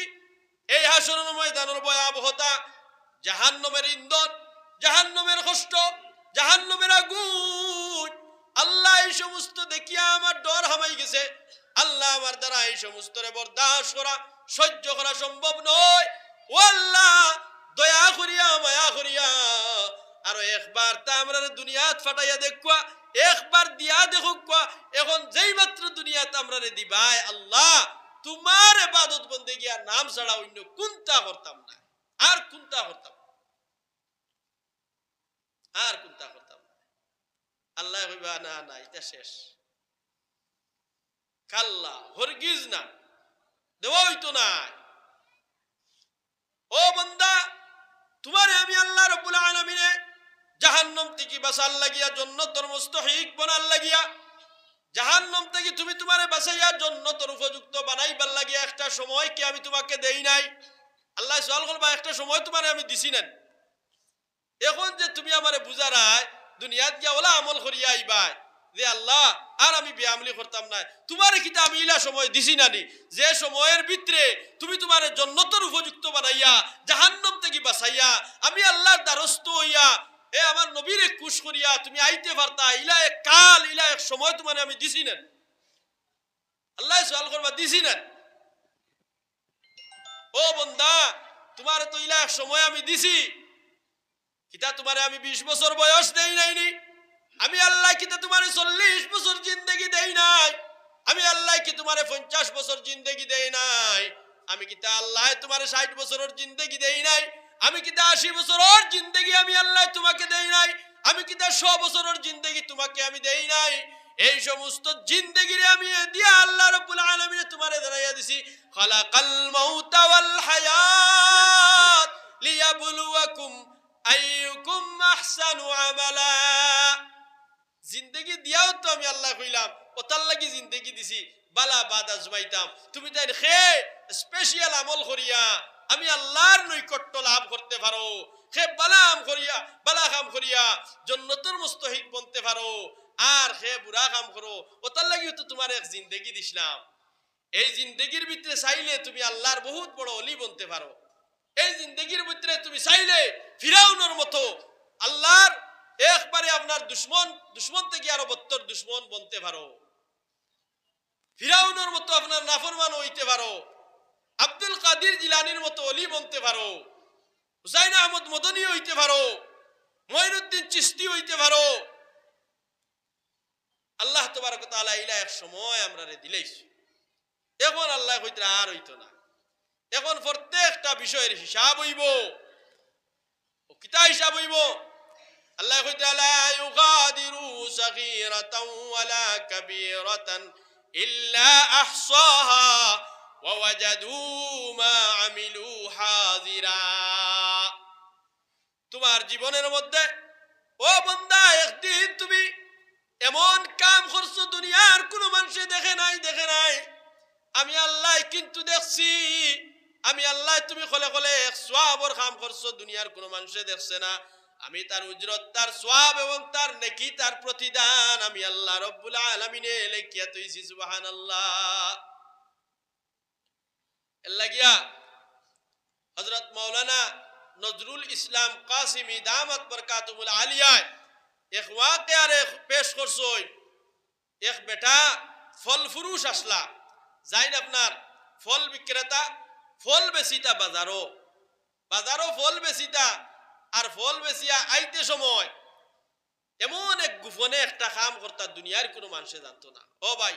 S1: এই হাসরের ময়দানের ভয়াবহতা, জাহান্নামের ইন্ধন, জাহান্নামের কষ্ট, জাহান্নামের আগুন। আল্লাহ এই সমস্ত দেখিয়া আমার ডর হামাই গেছে। আল্লাহ আমার দ্বারা এই সমস্তরে বরদাস্ত করা সহ্য করা সম্ভব নয়। ও আল্লাহ দয়া করিয়া মায়া করিয়া আরো একবার তা আমরা দুনিয়াত ফাটাইয়া দেখুয়া, একবার দিয়া দেখুয়া। এখন যেই মাত্র দুনিয়াতে আমরা দিবাই আল্লাহ তোমার ইবাদত বন্দেগী আর নাম ছাড়া অন্য কোনটা করতাম না, আর কোনটা করতাম, আর কোনটা করতাম না। আল্লাহ কইবা না না এটা শেষ, কাল্লা হরগিজ না, দেওয়া হইতো না। ও বান্দা তোমারে আমি আল্লাহ রাব্বুল আলামিনে জাহান্নাম থেকে বাঁচার লাগিয়া জান্নাতের মুস্তাহিক বানার লাগিয়া, জাহান্নাম থেকে তুমি তোমারে বাঁচাইয়া জান্নাতের উপযুক্ত বানাইবার লাগিয়া একটা সময় কি আমি তোমাকে দেই নাই? আল্লাহ সওয়াল করবা একটা সময় তোমারে আমি দিছি না, এখন যে তুমি আমারে বুঝারায় দুনিয়াত গিয়া ওলা আমল করিয়া আইবা যে আল্লাহ আর আমি বেআমলি করতাম না, তোমারে কিতা আমি ইলা সময় দিছি নানি যে সময়ের ভিতরে তুমি তোমারে জান্নাতের উপযুক্ত বানাইয়া জাহান্নাম থেকে বাঁচাইয়া আমি আল্লাহর দ্বারস্থ হইয়া এ আমার নবীরে খুশ করিয়া তুমি আইতে পারতা, ইলা এক কাল ইলা এক সময় তোমারে আমি দিছি না। আল্লাহ সওয়াল করবা দিছি না? ও বান্দা তোমারে তো ইলা এক সময় আমি দিছি, কিতা তোমারে আমি 20 বছর বয়স দেই নাইনি? আমি আল্লাহ কিতা তোমারে 40 বছর জিন্দেগি দেই নাই? আমি আল্লাহ কি তোমারে 50 বছর জিন্দেগি দেই নাই? আমি কিতা আল্লাহ তোমারে 60 বছরের জিন্দেগি দেই নাই? আমি কিতা 80 বছরের জিন্দেগি আমি আল্লাহ তোমাকে দেই নাই? আমি কিতা 100 বছরের জিন্দেগি তোমাকে আমি দেই নাই? এই সমস্ত জিন্দেগিরে আমি দিয়া আল্লাহ রাব্বুল আলামিন তোমারে দাঁড়াইয়া দিছি। খালাকাল মাউতা ওয়াল হায়াত লিয়াবলুয়াকুম আইয়ুকুম আহসানু আমালা। জিন্দেগি দিয়াও তো আমি আল্লাহ কইলাম ওতার লাগি জিন্দেগি দিছি বালা বাদ আজমাইতাম, তুমি তাই খে স্পেশাল আমল করিয়া আমি আল্লাহর নৈকট্য লাভ করতে পারো, খে বালাম করিয়া বালা কাম করিয়া জান্নাতের মুস্তাহিক বনতে পারো, আর খে বুড়া কাম করো ওতার লাগি তো তোমার এক জিন্দেগি দিছিলাম। এই জিন্দেগির ভিতরে চাইলে তুমি আল্লাহর বহুত বড় অলি বনতে পারো। এই জিন্দেগির ভিতরে তুমি চাইলে ফিরাউনের মতো আল্লাহর একবারে আপনার দুশ্মন থেকে আরো বত্তর দুশ্মন বনতে পারো। ফিরাউনের মতো আপনার নাফরমান হইতে পারো, আব্দুল কাদির জিলানির মতো অলি বনতে পারো, হুসাইন আহমদ মদনী হইতে পারো, মঈনুদ্দিন চিশতি হইতে পারো, আল্লাহ তাবারক ওয়া তাআলা ইলা এক সময় আমরা রে দিলেইছ এখন আল্লাহ কইতরা আর হইতো না এখন প্রত্যেকটা বিষয়ের হিসাব হইব ও কিতা হিসাব হইব আল্লাহ কইতরা লা ইউগাদিরু সাগীরাতান ওয়ালা কাবীরাতান ইল্লা আহসাহা ওয়া ওয়াজাদু মা আমিলু হাযিরা তোমার জীবনের মধ্যে ও বান্দা একদিন তুমি এমন কাম করছো দুনিয়ার কোনো মানুষে দেখে নাই আমি আল্লাহ কিন্তু দেখছি আমি আল্লাহ তুমি খলে খলে সওয়াবর কাম করছো দুনিয়ার কোনো মানুষে দেখছে না আমি তার উজরত তার সওয়াব এবং তার নেকি তার প্রতিদান আমি আল্লাহ রব্বুল আলামিনে লেখিয়া তৈছি সুবহানাল্লাহ এল্লাগিয়া হযরত মাওলানা নজরুল ইসলাম কাসিমি দামাত বরকাতুল আলিয়া এক ওয়াকিয়া রে পেশ করছই এক বেটা ফল ফুরুশ আসলা যাইন আপনার ফল বিক্রেতা ফল বেচিতা বাজারো ফল বেচিতা আর ফল বেচিয়া আইতে সময় এমন এক গোপনে একটা কাম করতা দুনিয়ার কোনো মানুষে জানতো না ও ভাই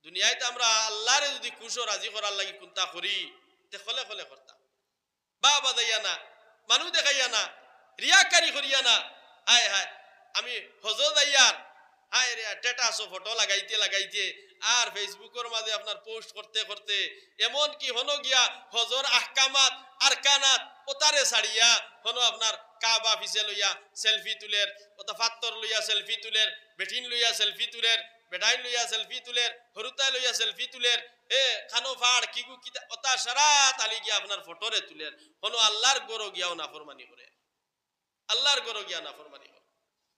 S1: দুনিয়ায় তো আমরা আল্লাহরে যদি খুশো রাজি করার লাগি কোনটা করি তে খলে খলে করতাম বা বাজাইয়া না মানুষ দেখাইয়া না রিয়াকারি করিয়া না হায় হায় আমি হজ যাইয়ার হায় রে স্ট্যাটাসও ফটো লাগাইতে আর ফেসবুকের মাঝে আপনার পোস্ট করতে এমন কি হনো গিয়া হজর আহকামাত আরকানাত ওতারে ছাড়িয়া হনো আপনার কাবা ফিসে লইয়া সেলফি তুলের ওটা ফাত্তর লইয়া সেলফি তুলের বেটিন লইয়া সেলফি তুলের বেটাইন লইয়া সেলফি তুলের হরুতাই লইয়া সেলফি তুলের খানো ফাড় কিগু কিতা ওটা সারা তালি গিয়া আপনার ফটোরে তুলের হনো আল্লাহর গরো গিয়াও নাফরমানি করে আল্লাহর গরো গিয়া নাফরমানি করে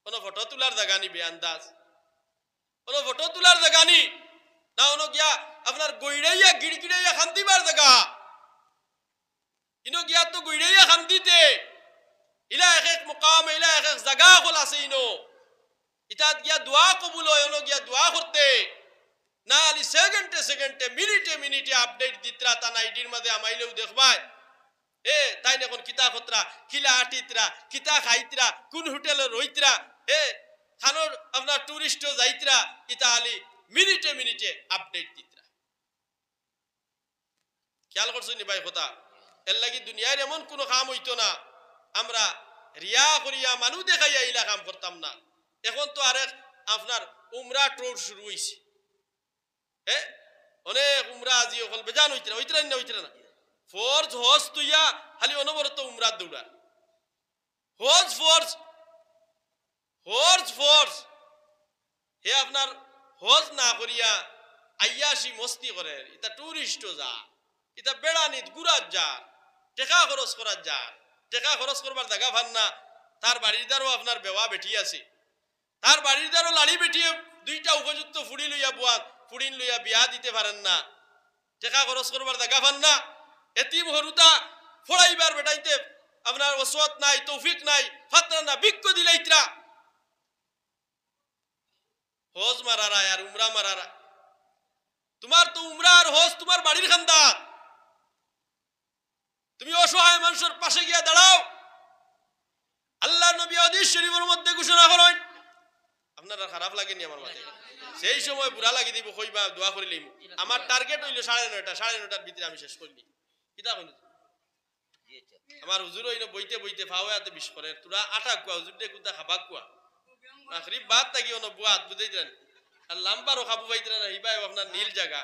S1: কোনো ফটো তোলার জায়গা নি বেআন্দাজ কোনো ফটো তোলার জায়গা নি না হনো গিয়া আপনার গইড়াইয়া গিড়গিড়াইয়া খান্দিবার জায়গা ইনো গিয়া তো গইড়াইয়া খান্দিতে ইলা এক মুকাম ইলা এক জায়গা হল আছে ইনো ইতাত গিয়া দোয়া কবুল হয় হনো গিয়া দোয়া করতে না আলি সেকেন্ডে মিনিটে আপডেট দিতরা তা নাইডির মাঝে আমাইলেও দেখবাই তাই এখন কিতা খতরা কিলা আটিতরা কিতা খাইতরা কোন হোটেলে রইতরা খানোর আপনার টুরিস্ট যাইতরা ইতা আলি মিনিটে আপডেট দিতরা খেয়াল করছেন ভাই কথা এর লাগি দুনিয়ার এমন কোনো কাম হইতো না আমরা রিয়া করিয়া মানুষ দেখাইয়া ইলা কাম করতাম না এখন তো আরেক আপনার উমরা ট্যুর শুরু হইছে অনেক উমরা আজি অকল বেজান হইতরা না ফোর্স হজ তুইয়া খালি অনবরত উমরা দৌড়া ফোর্স হে আপনার হজ না করিয়া আইয়াসি মস্তি করে এটা টুরিস্ট যা এটা বেড়ানিত গুড়াত যা টেকা খরচ করার যা টেকা খরচ করবার জায়গা ভান না তার বাড়ির দ্বারও আপনার বেওয়া বেটি আছে তার বাড়ির দ্বারও লাড়ি বেটিয়ে দুইটা উপযুক্ত ফুড়ি লইয়া বুয়াত ফুড়িন লইয়া বিয়া দিতে পারেন না টেকা খরচ করবার জায়গা ভান না এতিম হরুতা ফড়াইবার বেটাইতে আপনার ওসওয়াত নাই তৌফিক নাই ফাতরা না বিক্ষ দিলাইতরা হজ মারারা আর উমরা মারারা তোমার তো উমরা আর হজ তোমার বাড়ির খান্দা তুমি অসহায় মানুষের পাশে গিয়া দাঁড়াও আল্লাহ নবী হাদিস শরীফের মধ্যে ঘোষণা করেন আপনারা খারাপ লাগেনি আমার মাথায় সেই সময় বুড়া লাগি দিব কইবা দোয়া করিলেই আমার টার্গেট হইল 9:30 ভিতরে আমি শেষ করিনি কিতা কইনি আমার হুজুর হইনো বইতে ফাওয়াতে বিশ করে তোরা আটা কুয়া হুজুর দে কুতা খাবা কুয়া আখরি বাত তাকি ono বুয়াত বুঝাইতেন আর লাম্বারও খাবু পাইতেন না হিবাই আপনার নীল জায়গা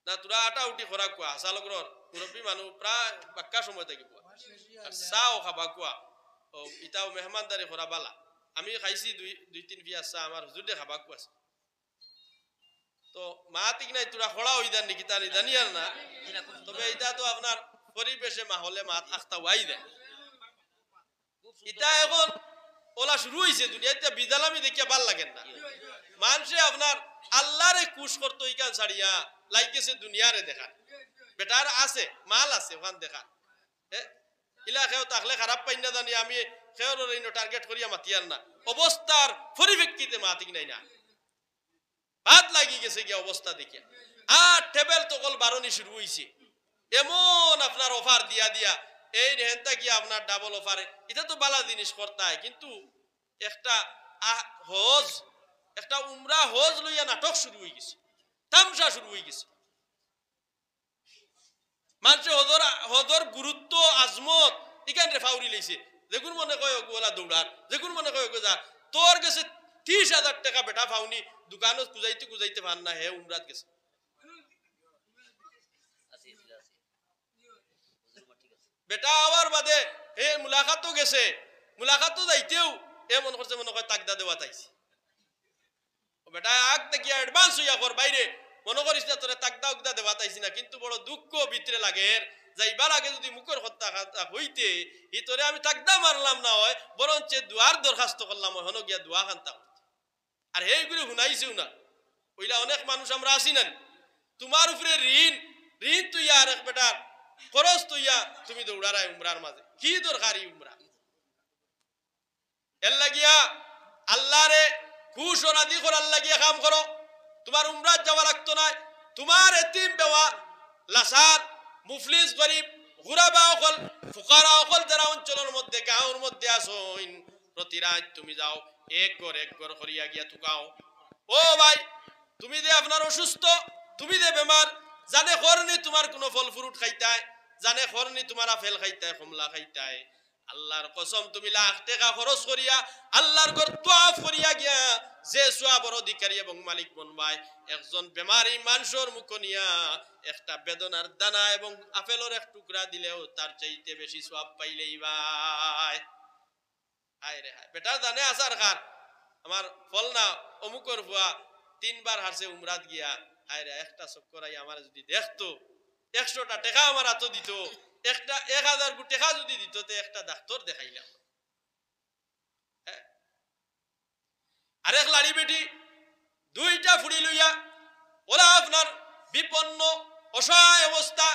S1: না তোরা আটা উঠি খরা কুয়া হাসালগ্রর মুরব্বী মানুষ প্রায় বাক্কা সময় থাকি কুয়া আর চাও খাবা কুয়া ও ইটাও মেহমানদারি খরা বালা আমি খাইছি দুই তিন পিয়া চা আমার হুজুর দে খাবা কুয়া তো মা ঠিক নাই তোরা খড়া হই দেন নাকি তা জানি আর না তবে এটা তো আপনার পরিবেশে মাহলে মাত আখতা ওয়াই দেয় এটা এখন ওলা শুরু হয়েছে দুনিয়াতে বিদালামি দেখিয়া ভাল লাগেন না মানুষে আপনার আল্লাহরে কুশ করতো ইকান ছাড়িয়া লাইকেছে দুনিয়ারে দেখা বেটার আছে মাল আছে ওখান দেখা ইলা খেয়েও তাকলে খারাপ পাই না জানি আমি খেয়ের টার্গেট করিয়া মাতিয়ার না অবস্থার পরিপ্রেক্ষিতে মাতিক নাই না ভাত লাগি গেছে গিয়া অবস্থা দেখিয়া আর টেবিল তো কল বারণি শুরু হয়েছে এমন আপনার অফার দিয়া এই রেহেনটা কি আপনার ডাবল অফারে এটা তো বালা জিনিস করতে হয় কিন্তু একটা হজ একটা উমরা হজ লইয়া নাটক শুরু হয়ে গেছে, তামসা শুরু হয়ে গেছে। মানুষে হজর গুরুত্ব আজমত এখানে ফাউরি লইছে। যেগুন মনে কয় ওগুলা দৌড়ার, যেগুন মনে কয় যা তোর গেছে 30,000 টাকা বেটা ফাউনি দোকানত কুজাইতে কুজাইতে পান না, হে উমরাত গেছে। বেটা আওয়ার বাদে হে মুলাকাতও গেছে, মুলাকাতও যাইতেও এ মনে করছে মনে কয় তাকদা দেওয়া তাইছে। বেটা আগ থেকে অ্যাডভান্স হইয়া কর বাইরে মনে করিস না তোরে তাকদা উগদা দেওয়া তাইছি না, কিন্তু বড় দুঃখ ভিতরে লাগে যাইবার আগে যদি মুখের হত্যা হইতে ই তোরে আমি তাকদা মারলাম না হয়, বরঞ্চ দুয়ার দরখাস্ত করলাম হন গিয়া দোয়া খান্তা করতে। আর এইগুলো শুনাইছেও না, ওইলা অনেক মানুষ আমরা আসি না, তোমার উপরে ঋণ ঋণ তুইয়া আর এক বেটার খরচ তুইয়া তুমি দৌড়ারাই উমরার মাঝে, কি দরকার এই উমরা? এর লাগিয়া আল্লাহরে খুশ ও রাজি করার লাগিয়া কাম করো। তোমার উমরাত যাওয়া লাগতো না, তোমার এতিম বেওয়া লাসার মুফলিস গরিব গুরাবা অকল ফুকারা অকল যারা অঞ্চলের মধ্যে গাঁওর মধ্যে আসইন, প্রতি রাত তুমি যাও এক ঘর করিয়া গিয়া তুকাও। ও ভাই তুমি যে আপনার অসুস্থ, তুমি যে বেমার, জানে খরনি তোমার কোনো ফল ফ্রুট খাইতায়, জানে খরনি তোমার আপেল খাইতায় কমলা খাইতায়, আল্লাহর কসম তুমি লাখ টাকা খরচ করিয়া আল্লাহর ঘর তোয়াফ করিয়া গিয়া যে সোয়াবর অধিকারী এবং মালিক বনবাই, একজন বেমারি মানুষের মুখ নিয়া একটা বেদনার দানা এবং আপেলের এক টুকরা দিলেও তার চাইতে বেশি সোয়াব পাইলেই ভাই। হায় রে হায়, বেটার জানে আসার খান আমার ফল না অমুকর ভুয়া 3 বার হারছে উমরাত গিয়া, হায় রে একটা চক্করাই আমার যদি দেখতো 100টা টাকা আমার হাতে দিত, একটা 1000 টাকা যদি দিত তে একটা ডাক্তার দেখাইলাম। আরেক লাড়ি বেটি 2টা ফুড়ি লইয়া ওরা আপনার বিপন্ন অসহায় অবস্থা,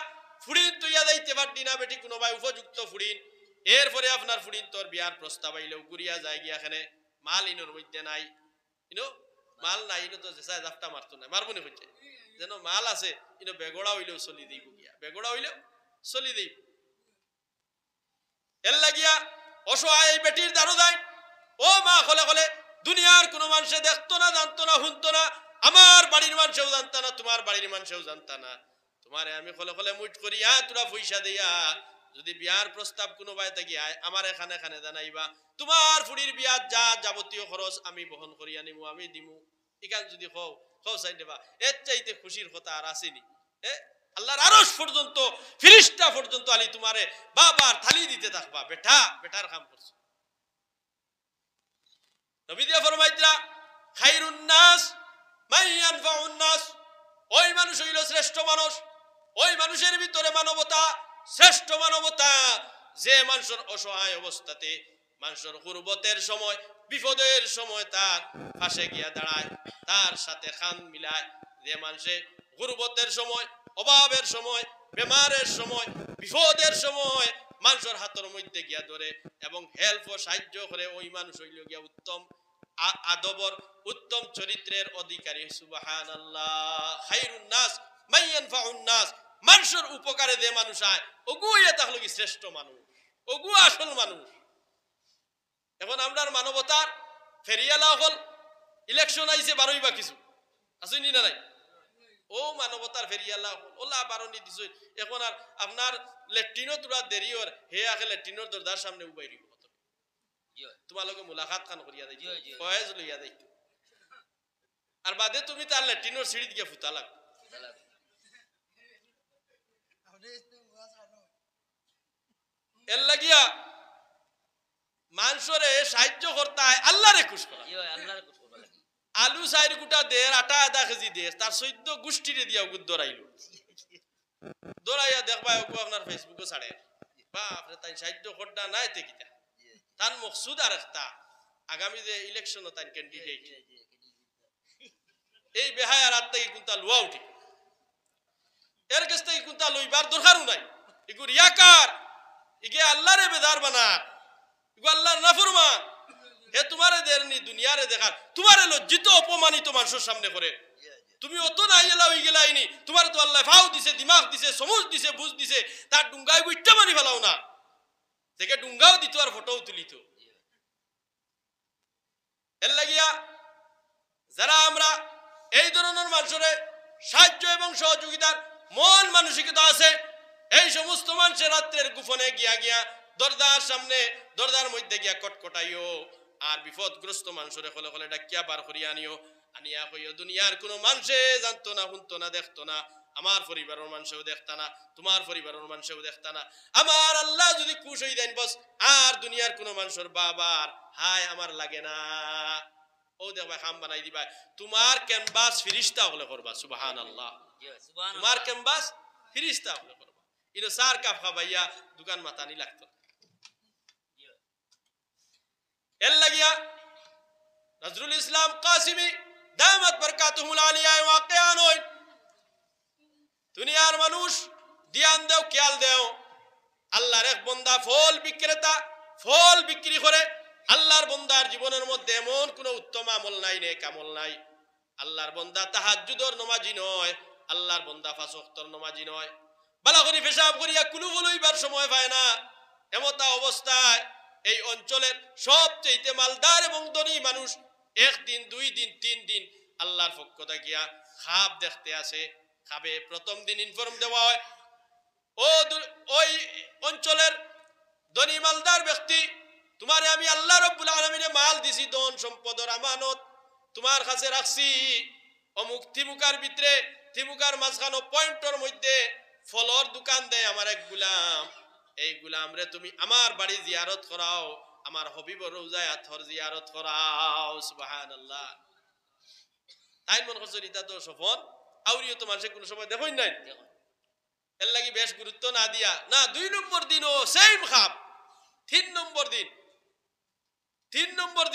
S1: ফুড়িন তুইয়া যাইতে পারবি না বেটি কোনো ভাই উপযুক্ত ফুড়িন, এরপরে আপনার ফুড়িন তোর বিয়ার প্রস্তাব আইলেও গুড়িয়া যায় গিয়া এখানে মাল ইনোর মধ্যে নাই, ইনো মাল নাই, ইনো তো যেসা জাপটা মারতো না মারবনি হচ্ছে যেন মাল আছে, ইনো বেগড়া হইলেও চলি দিব গিয়া, বেগড়া হইলেও চলি দিব। এর লাগিয়া অসহায় এই বেটির দারো যায়, ও মা খলে খলে দুনিয়ার কোনো মানুষে দেখতো না, জানতো না, শুনতো না, আমার বাড়ির মানুষেও জানতা না, তোমার বাড়ির মানুষেও জানতা না, তোমারে আমি খলে খলে মুট করিয়া তোরা পয়সা দিয়া যদি বিয়ার প্রস্তাব কোনো বাই থাকি আমার এখানে এখানে জানাইবা, তোমার ফুড়ির বিয়ার যা যাবতীয় খরচ আমি বহন করিয়া নিমু, আমি দিমু। এখান যদি কও চাই দেবা, এর চাইতে খুশির কথা আর আসেনি। আল্লাহর আরশ পর্যন্ত ফিরিস্তা পর্যন্ত আলী তোমারে বাবার থালি দিতে থাকবা, বেটা বেটার কাম করছো। নবী দিয়া ফরমাইতরা খায়রুন নাস মান ইয়ানফাউন নাস, ওই মানুষ হইল শ্রেষ্ঠ মানুষ, ওই মানুষের ভিতরে মানবতা, শ্রেষ্ঠ মানবতা যে মানুষের অসহায় অবস্থাতে মানুষের গুরবতের সময় বিপদের সময় তার পাশে গিয়া দাঁড়ায়, তার সাথে খান মিলায়, যে মানুষে গুরবতের সময় অভাবের সময় বেমারের সময় বিপদের সময় মানুষের হাতের মধ্যে গিয়া ধরে এবং হেল্প ও সাহায্য করে, ওই মানুষ হইল গিয়া উত্তম আদবর উত্তম চরিত্রের অধিকারী। সুবহানাল্লাহ। খায়রুন নাস মান ইয়ানফাউন নাস, মানুষের উপকারে যে মানুষ আয় ওগু ইয়া তাহলে কি শ্রেষ্ঠ মানুষ, ওগু আসল মানুষ। এখন আমরার মানবতার ফেরিয়ালা হল ইলেকশন আইছে 12ই বা কিছু আসেনি না নাই, ও মানবতার ফেরিয়ালা হল ওলা 12 নি দিছ, এখন আর আপনার লেট্রিনও তোরা দেরি ওর হে আগে লেট্রিনোর দরজার সামনে উবাই দিব, তোমালোকে মুলাকাত খান করিয়া দেই ফয়েজ লইয়া দেই, আর বাদে তুমি তার লেট্রিনোর সিঁড়ি দিয়ে ফুতা লাগ। এর লাগিয়া মানুষরে সাহায্য করতে হয় আল্লাহরে খুশ করা। আলু 4 গুটা দের, আটা আধা কেজি দের, তার 14 গোষ্ঠীরে দিয়া দৌড়াইল, দৌড়াইয়া দেখবা আপনার ফেসবুকে ছাড়ে, বাপরে তাই সাহায্য করতে নাই তে কিটা তার মকসুদ আর একটা আগামী যে ইলেকশন তাই ক্যান্ডিডেট এই বেহায়ার হাত থেকে কোনটা লুয়া উঠি, এর কাছ থেকে কোনটা লইবার দরকারও নাই, এগু রিয়াকার, ইগে আল্লাহরে বেদার বানা, ইগু আল্লাহর নাফরমান, হে তোমারে দেরনি দুনিয়ারে দেখার, তোমারে লজ্জিত অপমানিত মানুষের সামনে করে, তুমি অত নাই এলা হই গেলাইনি, তোমার তো আল্লাহ ফাও দিছে, দিমাগ দিছে, সমুজ দিছে, বুঝ দিছে, তার ডুঙ্গায় গুইটা মারি ফেলাও না, থেকে ডুঙ্গাও দিত আর ফটোও তুলিত। এর লাগিয়া যারা আমরা এই ধরনের মানুষের সাহায্য এবং সহযোগিতার মন মানসিকতা আছে, এই সমস্ত মানুষের রাত্রের গোপনে গিয়া গিয়া দরজার সামনে দরজার মধ্যে গিয়া কটকটাইও, আর বিপদগ্রস্ত মানুষের হলে হলে ডাকিয়া বার করিয়া আনিও, আনিয়া কইও দুনিয়ার কোনো মানুষে জানতো না, শুনতো না, দেখতো না, আমার পরিবারের মানুষেও দেখতা না, তোমার পরিবারের মানুষেও দেখতা না, আমার আল্লাহ যদি খুশ হই দেন বস, আর দুনিয়ার কোনো মানুষের বাবার হায় আমার লাগে না। ও দেখবা খাম বানাই দিবা, তোমার ক্যানভাস ফিরিস্তা হলে করবা। সুবহানাল্লাহ। তোমার ক্যানভাস ফিরিস্তা হলে করবা। ইনো সার কাপ খাবাইয়া দোকান মাতানি লাগতো। এর লাগিয়া নজরুল ইসলাম কাসিমি দামাত বরকাতুহুল আলিয়া ওয়াকিয়ান হই, দুনিয়ার মানুষ দিয়ান দেও খেয়াল দেও, আল্লাহর এক বন্দা ফল বিক্রেতা, ফল বিক্রি করে। আল্লাহর বন্দার জীবনের মধ্যে এমন কোন উত্তম আমল নাই, নেক আমল নাই। আল্লাহর বন্দা তাহাজ্জুদের নামাজি নয়, আল্লাহর বন্দা পাঁচ ওয়াক্তের নামাজি নয়, ভালো করে পেশাব করিয়া কুলু বলইবার সময় পায় না। এমতা অবস্থায় এই অঞ্চলের সবচেয়ে মালদার এবং ধনী মানুষ একদিন, দুই দিন, তিন দিন আল্লাহর পক্ষ থাকিয়া খাব দেখতে আসে। খাবে প্রথম দিন ইনফর্ম দেওয়া হয়, ওই অঞ্চলের ধনী মালদার ব্যক্তি, তোমারে আমি আল্লাহ রাব্বুল আলামিনে মাল দিছি, ধন সম্পদের আমানত তোমার কাছে রাখছি। অমুক থিমুকার ভিতরে, থিমুকার মাঝখানো পয়েন্টর মধ্যে ফলর দোকান দেয় আমার এক গুলাম, এই গুলাম রে তুমি আমার বাড়ি জিয়ারত করাও, আমার হবিবর রওজায় আথর জিয়ারত করাও। সুবহানাল্লাহ। তাই মন করছেন এটা তো সফল আউরিও তো মানুষের কোনো সময় দেখুন নাই, এর লাগি বেশ গুরুত্ব না দিয়া না, 2 নম্বর দিনও সেম খাপ, 3 নম্বর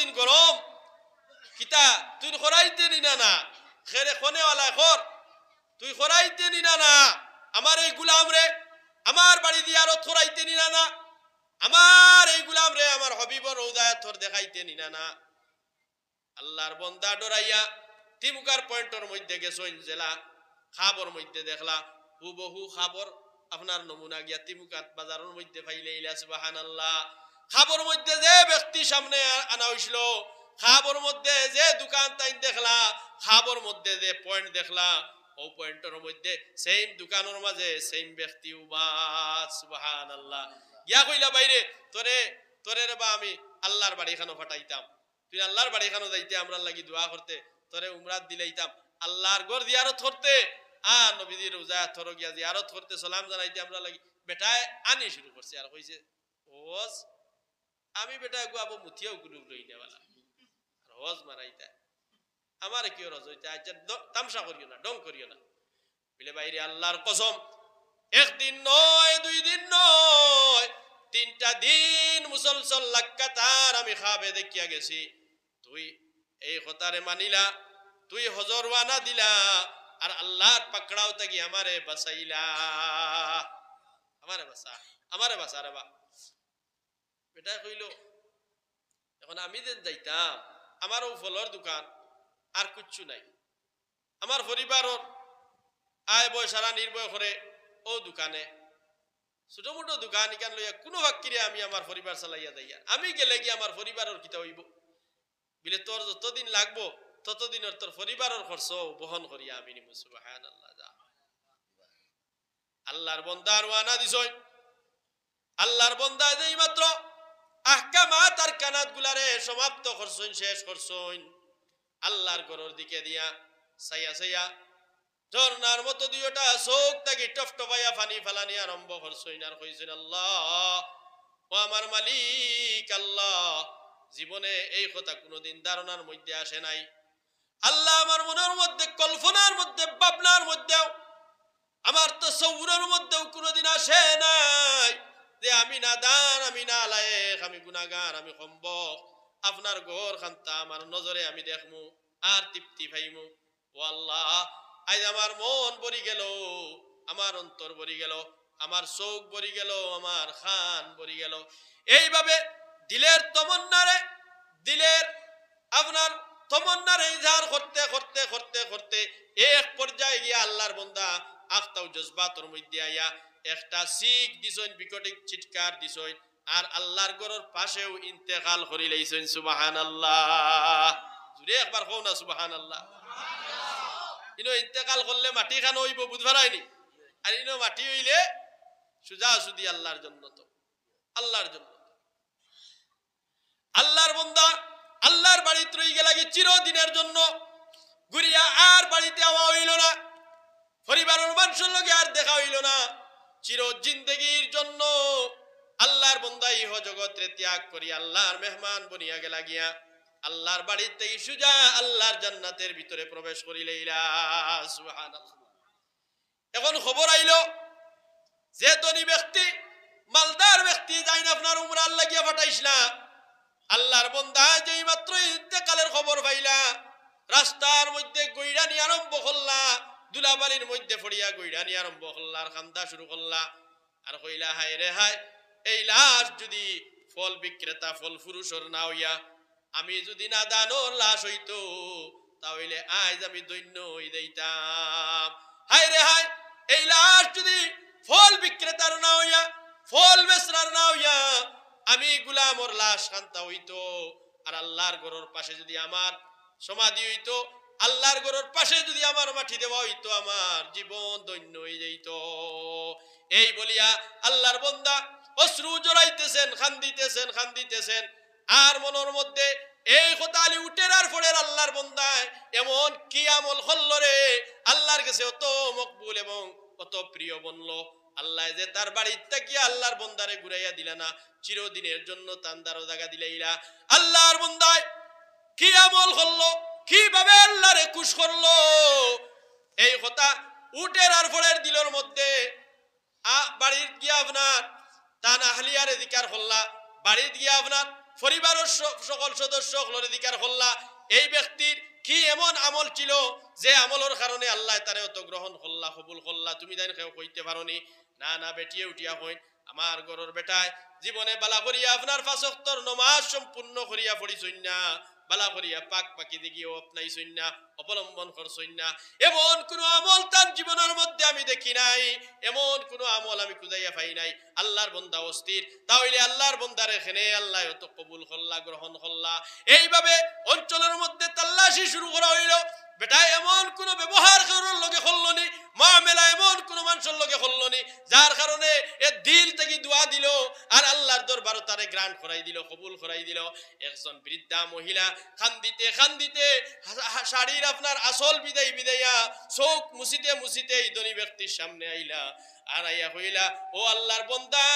S1: দিন গরম কিতা তুই খরাইতে নিনা না, খেরে খনেওয়ালা খর তুই খরাইতে নিনা না, আমার এই গুলাম রে আমার বাড়ি দিয়ারত খরাইতে নিনা না, আমার এই গুলাম রে আমার হবিবর রওজায় থর দেখাইতে নিনা না। আল্লাহর বন্দা ডরাইয়া তিমুকার পয়েন্টর মধ্যে গেছইন, জেলা খাবর মধ্যে দেখলা হুবহু খাবর আপনার নমুনা গিয়া তিমুকাত বাজারের মধ্যে পাইলে ইলা। সুবহানাল্লাহ। খাবর মধ্যে যে ব্যক্তি সামনে আনা হইছিল, খাবর মধ্যে যে দোকান তাই দেখলা, খাবর মধ্যে যে পয়েন্ট দেখলা, ও পয়েন্টের মধ্যে সেম দোকানের মাঝে সেম ব্যক্তি উবা। সুবহানাল্লাহ। গিয়া কইলা বাইরে তোরে রে বা আমি আল্লাহর বাড়ি খানো ফাটাইতাম, তুই আল্লাহর বাড়ি খানো যাইতে আমরা লাগি দোয়া করতে, তোরে উমরাত দিলাইতাম, আল্লাহর ঘর জিয়ারত করতে, আর নবীজির রোজা থর গিয়া জিয়ারত করতে, সালাম জানাইতে আমরা লাগি। বেটায় আনি শুরু করছে আর কইছে ওস আমি বেটা গুয়াবো মুথিয়াও গুলু রই নেওয়ালা রোজ মারাইতা আমার কি রোজ হইতা, আচ্ছা তামসা করিও না, ডং করিও না বলে বাইরে আল্লাহর কসম, একদিন নয়, 2 দিন নয়, 3টা দিন মুসলসল লাক্কাতার আমি খাবে দেখিয়া গেছি। তুই এই কথারে মানিলা, তুই হজর ওয়ানা দিলা, আর আল্লাহর পাকড়াও তাকি আমারে বাসাইলা, আমারে বাসা রে বা। বেটা কইল এখন আমি যে যাইতাম, আমারও ফলর দোকান আর কিচ্ছু নাই, আমার পরিবারর আয় বয় সারা নির্ভয় করে ও দোকানে, ছোট মোটো দোকান ইকান লইয়া কোনো ভাক্কিরে আমি আমার পরিবার চালাইয়া যাইয়া, আমি গেলে গিয়ে আমার পরিবারের কিতা হইব বলে, তোর যতদিন লাগবো ততদিনের তোর পরিবারের খরচ বহন করিয়া আমি নিমু। সুবহানাল্লাহ। আল্লাহর বন্দার ওয়ানা দিছই, আল্লাহর বন্দা যেই মাত্র আহকামাত আর কানাত গুলারে সমাপ্ত করছইন, শেষ করছইন, আল্লাহর ঘরের দিকে দিয়া সাইয়া সাইয়া ঝর্ণার মতো দুইটা চোখ তাকি টপটপাইয়া পানি ফালানি আরম্ভ করছইন, আর কইছেন আল্লাহ ও আমার মালিক আল্লাহ, জীবনে এই কথা কোনোদিন ধারণার মধ্যে আসে নাই আল্লাহ, আমার মনের মধ্যে কল্পনার মধ্যে ভাবনার মধ্যেও আমার তো সৌরের মধ্যেও কোনোদিন আসে নাই যে আমি নাদান, আমি নালায়েক, আমি গুনাহগার, আমি সম্ভব, আপনার ঘর খান্তা আমার নজরে আমি দেখমু আর তৃপ্তি পাইমু। ও আল্লাহ, আজ আমার মন ভরি গেল, আমার অন্তর ভরি গেল, আমার চোখ ভরি গেল, আমার খান ভরি গেল। এইভাবে দিলের তমন্নারে, দিলের আপনার তমন্নারে ইজহার করতে করতে করতে করতে এক পর্যায়ে গিয়া আল্লাহর বান্দা আখতাও জজবাতর মধ্যে আইয়া একটা শিখ দিছইন, বিকটিক চিৎকার দিছইন, আর আল্লাহর ঘরের পাশেও ইন্তেকাল করি লাইছেন সুবহানাল্লাহ জুড়ে একবার কও না সুবহানাল্লাহ ইনো ইন্তেকাল করলে মাটি খান হইব বুঝবার হয়নি আর ইনো মাটি হইলে সুজা সুদি আল্লাহর জন্য তো আল্লাহর জন্য আল্লাহর বান্দা আল্লাহর বাড়িতে রই গেলাগি চিরদিনের জন্য ঘুরিয়া আর বাড়িতে আওয়া হইল না পরিবারের মানুষের লগে আর দেখা হইল না চির জিন্দেগির জন্য আল্লাহর বান্দা ইহ জগতে ত্যাগ করি আল্লাহর মেহমান বনিয়া গেলা গিয়া আল্লাহর বাড়িতে সুজা আল্লাহর জান্নাতের ভিতরে প্রবেশ করিলেইলা সুবহানাল্লাহ এখন খবর আইলো যে ধনী ব্যক্তি মালদার ব্যক্তি যাইন আপনার উমরার লাগিয়া ফাটাইছলা আল্লাহর বান্দা যেই মাত্র ইন্তেকালের খবর পাইলা রাস্তার মধ্যে গইড়ানি আরম্ভ করলা দুলাবালির মধ্যে ফড়িয়া গইড়ানি আরম্ভ করলা আর খান্দা শুরু করলা আর কইলা হায় রে হায় এই লাশ যদি ফল বিক্রেতা ফল ফুরুষর না হইয়া আমি যদি না দানোর লাশ হইতো তাহলে আজ আমি দৈন্য হই দিতাম হায় রে হায় এই লাশ যদি ফল বিক্রেতার না হইয়া ফল বেচরার না হইয়া আমি গোলামর লাশ খান্তা হইতো আর আল্লাহর ঘরের পাশে যদি আমার সমাধি হইতো আল্লাহর ঘরের পাশে যদি আমার মাটি দেওয়া হইতো আমার জীবন দৈন্য হয়ে যাইত এই বলিয়া আল্লাহর বান্দা অশ্রু জড়াইতেছেন খান্দিতেছেন আর মনের মধ্যে এই কথালি উঠের আর ফোড়ের আল্লাহর বান্দায় এমন কি আমল করলো রে আল্লাহর কাছে অত মকবুল এবং অত প্রিয় বনলো আল্লাহ যে তার বাড়ির থেকে আল্লাহর বান্দারে ঘুরাইয়া দিলা না চিরদিনের জন্য তান্দারও জায়গা দিলাইলা আল্লাহর বান্দায় কি আমল করলো কিভাবে আল্লাহরে খুশ করলো এই কথা উঠের আর ফোড়ের দিলের মধ্যে বাড়ির গিয়া আপনার তান আহলিয়ারে জিকার করলা বাড়ির গিয়া আপনার পরিবারের সকল সদস্য সকলের জিকার করলা এই ব্যক্তির কি এমন আমল ছিল যে আমলের কারণে আল্লাহ তারে অত গ্রহণ করলা কবুল করলা তুমি জানি কেউ কইতে পারোনি না না বেটিয়ে উঠিয়া হইন আমার ঘরের বেটায় জীবনে বালা করিয়া আপনার 5 ওয়াক্তের নামাজ সম্পূর্ণ করিয়া পড়িছইন না বালা করিয়া পাক পাকি দিগিও আপনাইছইন না অবলম্বন করছইন না এমন কোন আমল তার জীবনের মধ্যে আমি দেখি নাই এমন কোন আমল আমি খুঁজাইয়া পাই নাই আল্লাহর বান্দা অস্থির তাহলে আল্লাহর বান্দার এখানে আল্লাহ তো কবুল করলা গ্রহণ করলা এইভাবে অঞ্চলের মধ্যে তাল্লাশি শুরু করা হইল বেটা এমন কোন ব্যবহার কারোর লগে করলনি মামলা এমন কোন মানুষের লগে করলনি যার কারণে এ দিল থেকে দোয়া দিল আর আল্লাহর দরবার তারে গ্রান্ট করাই দিল কবুল করাই দিল একজন বৃদ্ধা মহিলা খান্দিতে শাড়ির আপনার আসল বিদাইয়া চোখ মুছিতে এই ধনী ব্যক্তির সামনে আইলা আর আইয়া হইলা ও আল্লাহর বান্দা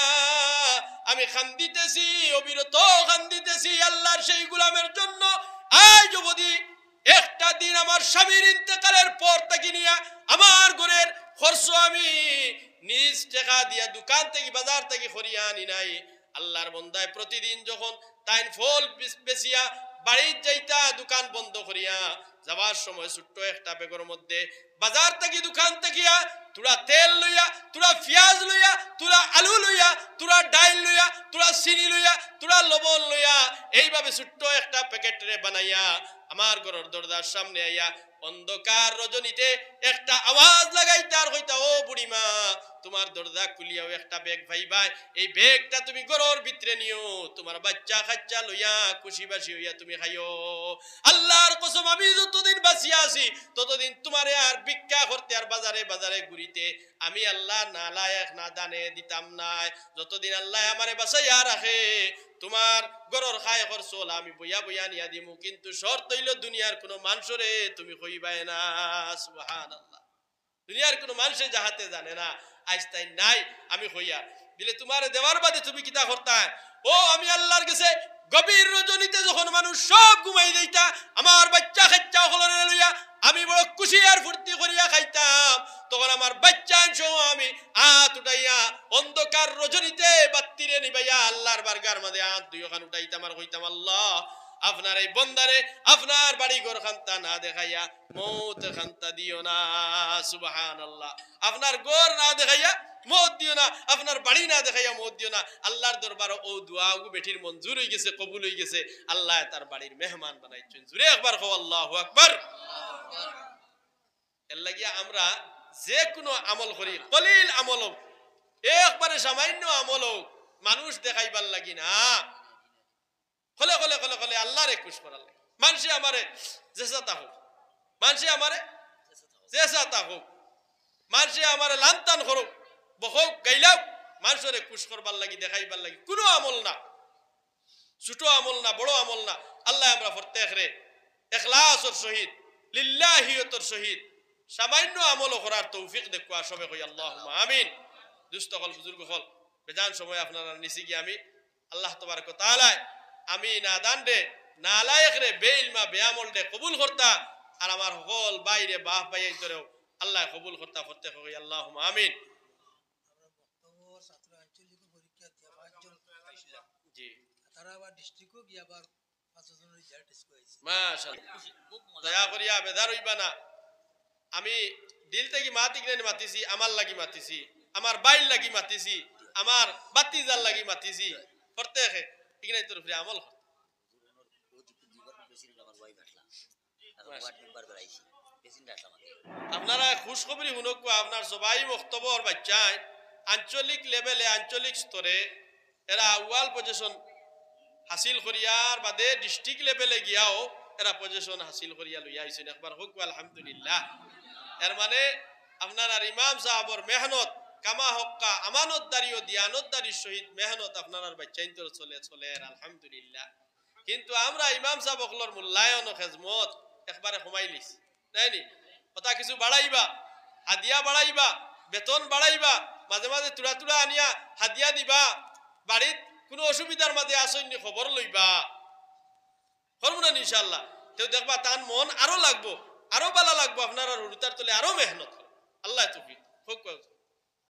S1: আমি খান্দিতেছি অবিরত খান্দিতেছি আল্লাহর সেই গোলামের জন্য আজ অবধি একটা দিন আমার স্বামীর ইন্তেকালের পর থেকে নিয়া আমার ঘরের খরচ আমি নিজ টাকা দিয়া দোকান থেকে বাজার থেকে খরিয়া আনি নাই আল্লাহর বান্দায় প্রতিদিন যখন তাইন ফল বেচিয়া বাড়ির যাইতা দোকান বন্ধ করিয়া যাবার সময় ছোট্ট একটা বেগের মধ্যে বাজার থেকে দোকান থেকে তোরা তেল লইয়া তোরা পেঁয়াজ লইয়া তোরা আলু লইয়া তোরা ডাইল লইয়া তোরা চিনি লইয়া তোরা লবণ লইয়া এইভাবে ছোট্ট একটা প্যাকেট রে বানাইয়া আমার ঘরের দরজার সামনে আইয়া অন্ধকার রজনীতে একটা আওয়াজ লাগাইতে আর হইতা ও বুড়িমা তোমার দরজা খুলিয়াও একটা ব্যাগ ভাইবাই এই ব্যাগটা তুমি ঘরের ভিতরে নিও তোমার বাচ্চা কাচ্চা লইয়া খুশি বাসি হইয়া তুমি খাইও আল্লাহর কসম আমি যতদিন বাঁচিয়া আছি ততদিন তোমারে আর ভিক্ষা করতে আর বাজারে ঘুরিতে আমি আল্লাহ না লায়ক না দানে দিতাম নাই যতদিন আল্লাহ আমারে বাঁচাইয়া রাখে তোমার ঘরের খায় খরচল আমি বইয়া নিয়া দিমু কিন্তু শর্ত হইল দুনিয়ার কোনো মানুষরে তুমি কইবাই না সুবহানাল্লাহ দুনিয়ার কোনো মানুষে যাহাতে জানে না আজ তাই নাই আমি হইয়া দিলে তোমার দেওয়ার বাদে তুমি কিতা করতা ও আমি আল্লাহর কাছে গভীর রজনীতে যখন মানুষ সব ঘুমাই যাইতা আমার বাচ্চা কাচ্চা হলরে লইয়া আমি বড় খুশি আর ফুর্তি করিয়া খাইতাম তখন আমার বাচ্চা আমি উঠাইয়া অন্ধকার রজনীতে বাত্তিরে নিবাইয়া আল্লাহর বারগার মাঝে দুই ওখান উঠাইতাম আর কইতাম আল্লাহ আপনার এই বন্দারে আপনার বাড়ি ঘর খান্তা না দেখাইয়া মৌত খান্তা দিও না সুবহানাল্লাহ আপনার ঘর না দেখাইয়া মত দিও না আপনার বাড়ি না দেখাইয়া মত দিও না আল্লাহর দরবার ও দোয়া গো বেটির মঞ্জুর হয়ে গেছে কবুল হয়ে গেছে আল্লাহ তার বাড়ির মেহমান বানাইছেন জুরে একবার কও আল্লাহু আকবার এর লাগিয়া আমরা যে কোনো আমল করি কলিল আমল হোক একবারে সামান্য আমল হোক মানুষ দেখাইবার লাগি না হলে হলে হলে হলে আল্লাহরে খুশ করার লাগে মানুষে আমারে জেসা থাকুক মানুষে আমারে জেসা থাকুক মানুষে আমারে লান্তান করুক বহক গাইলাও মানুষের খুশ করবার লাগি দেখাইবার লাগি কোনো আমল না ছোট আমল না বড় আমল না আল্লাহ আমরা প্রত্যেকরে ইখলাসের সহিত লিল্লাহিয়তের সহিত সামান্য আমল করার তৌফিক দেখুয়া সবে কই আল্লাহুম্মা আমিন দুস্থ হল বুজুর্গ হল বেজান সময় আপনারা নিছি কি আমি আল্লাহ তাবারক ওয়া তাআলা আমি নাদান রে নালায়েক রে বেইলমা বেআমল রে কবুল করতা আর আমার হল বাইরে বাপ ভাই ধরেও আল্লাহ কবুল করতা প্রত্যেক কই আল্লাহুম্মা আমিন
S2: ছাত্র আঞ্চলিক পরীক্ষা দিয়া 5 জন পাইছিলাম
S1: জি
S2: তারা আবার ডিস্ট্রিক্টও গিয়া আবার 5 জনের রেজাল্ট টেস্ট করেছে
S1: মাশাআল্লাহ দয়া করিয়া বেদার হইবা না আমি দিল থেকে মাতি কিনে মাতিছি আমার লাগি মাতিছি আমার বাইল লাগি মাতিছি আমার বাতিজার লাগি মাতিছি প্রত্যেকে ইগনাই তোর ফিরে আমল আপনারা খুশ খবরি শুনক আপনার সবাই বক্তব্যর বাচ্চায় আঞ্চলিক লেভেলে আঞ্চলিক স্তরে এরা আউয়াল পজিশন হাসিল করিয়ার বাদে ডিস্ট্রিক্ট লেভেলে গিয়াও এরা পজিশন হাসিল করিয়া লইয়া আইছেন একবার হোক আলহামদুলিল্লাহ এর মানে আপনার আর ইমাম সাহাবর মেহনত কামা হক্কা আমানতদারি ও দিয়ানতদারির সহিত মেহনত আপনার বাচ্চাইন তোর চলে চলে আলহামদুলিল্লাহ কিন্তু আমরা ইমাম সাহেব অকলর মূল্যায়ন ও খেজমত একবারে কমাইলিস নাইনি কথা কিছু বাড়াইবা হাদিয়া বাড়াইবা বেতন বাড়াইবা মাঝে মাঝে তুড়া তুড়া আনিয়া হাদিয়া দিবা বাড়িত কোনো অসুবিধার মাঝে আসন্য খবর লইবা করবো না ইনশাল্লাহ তেও দেখবা তান মন আরো লাগবো আরো বালা লাগবো আপনার হুরুতার তলে আরো মেহনত আল্লাহ তৌফিক হোক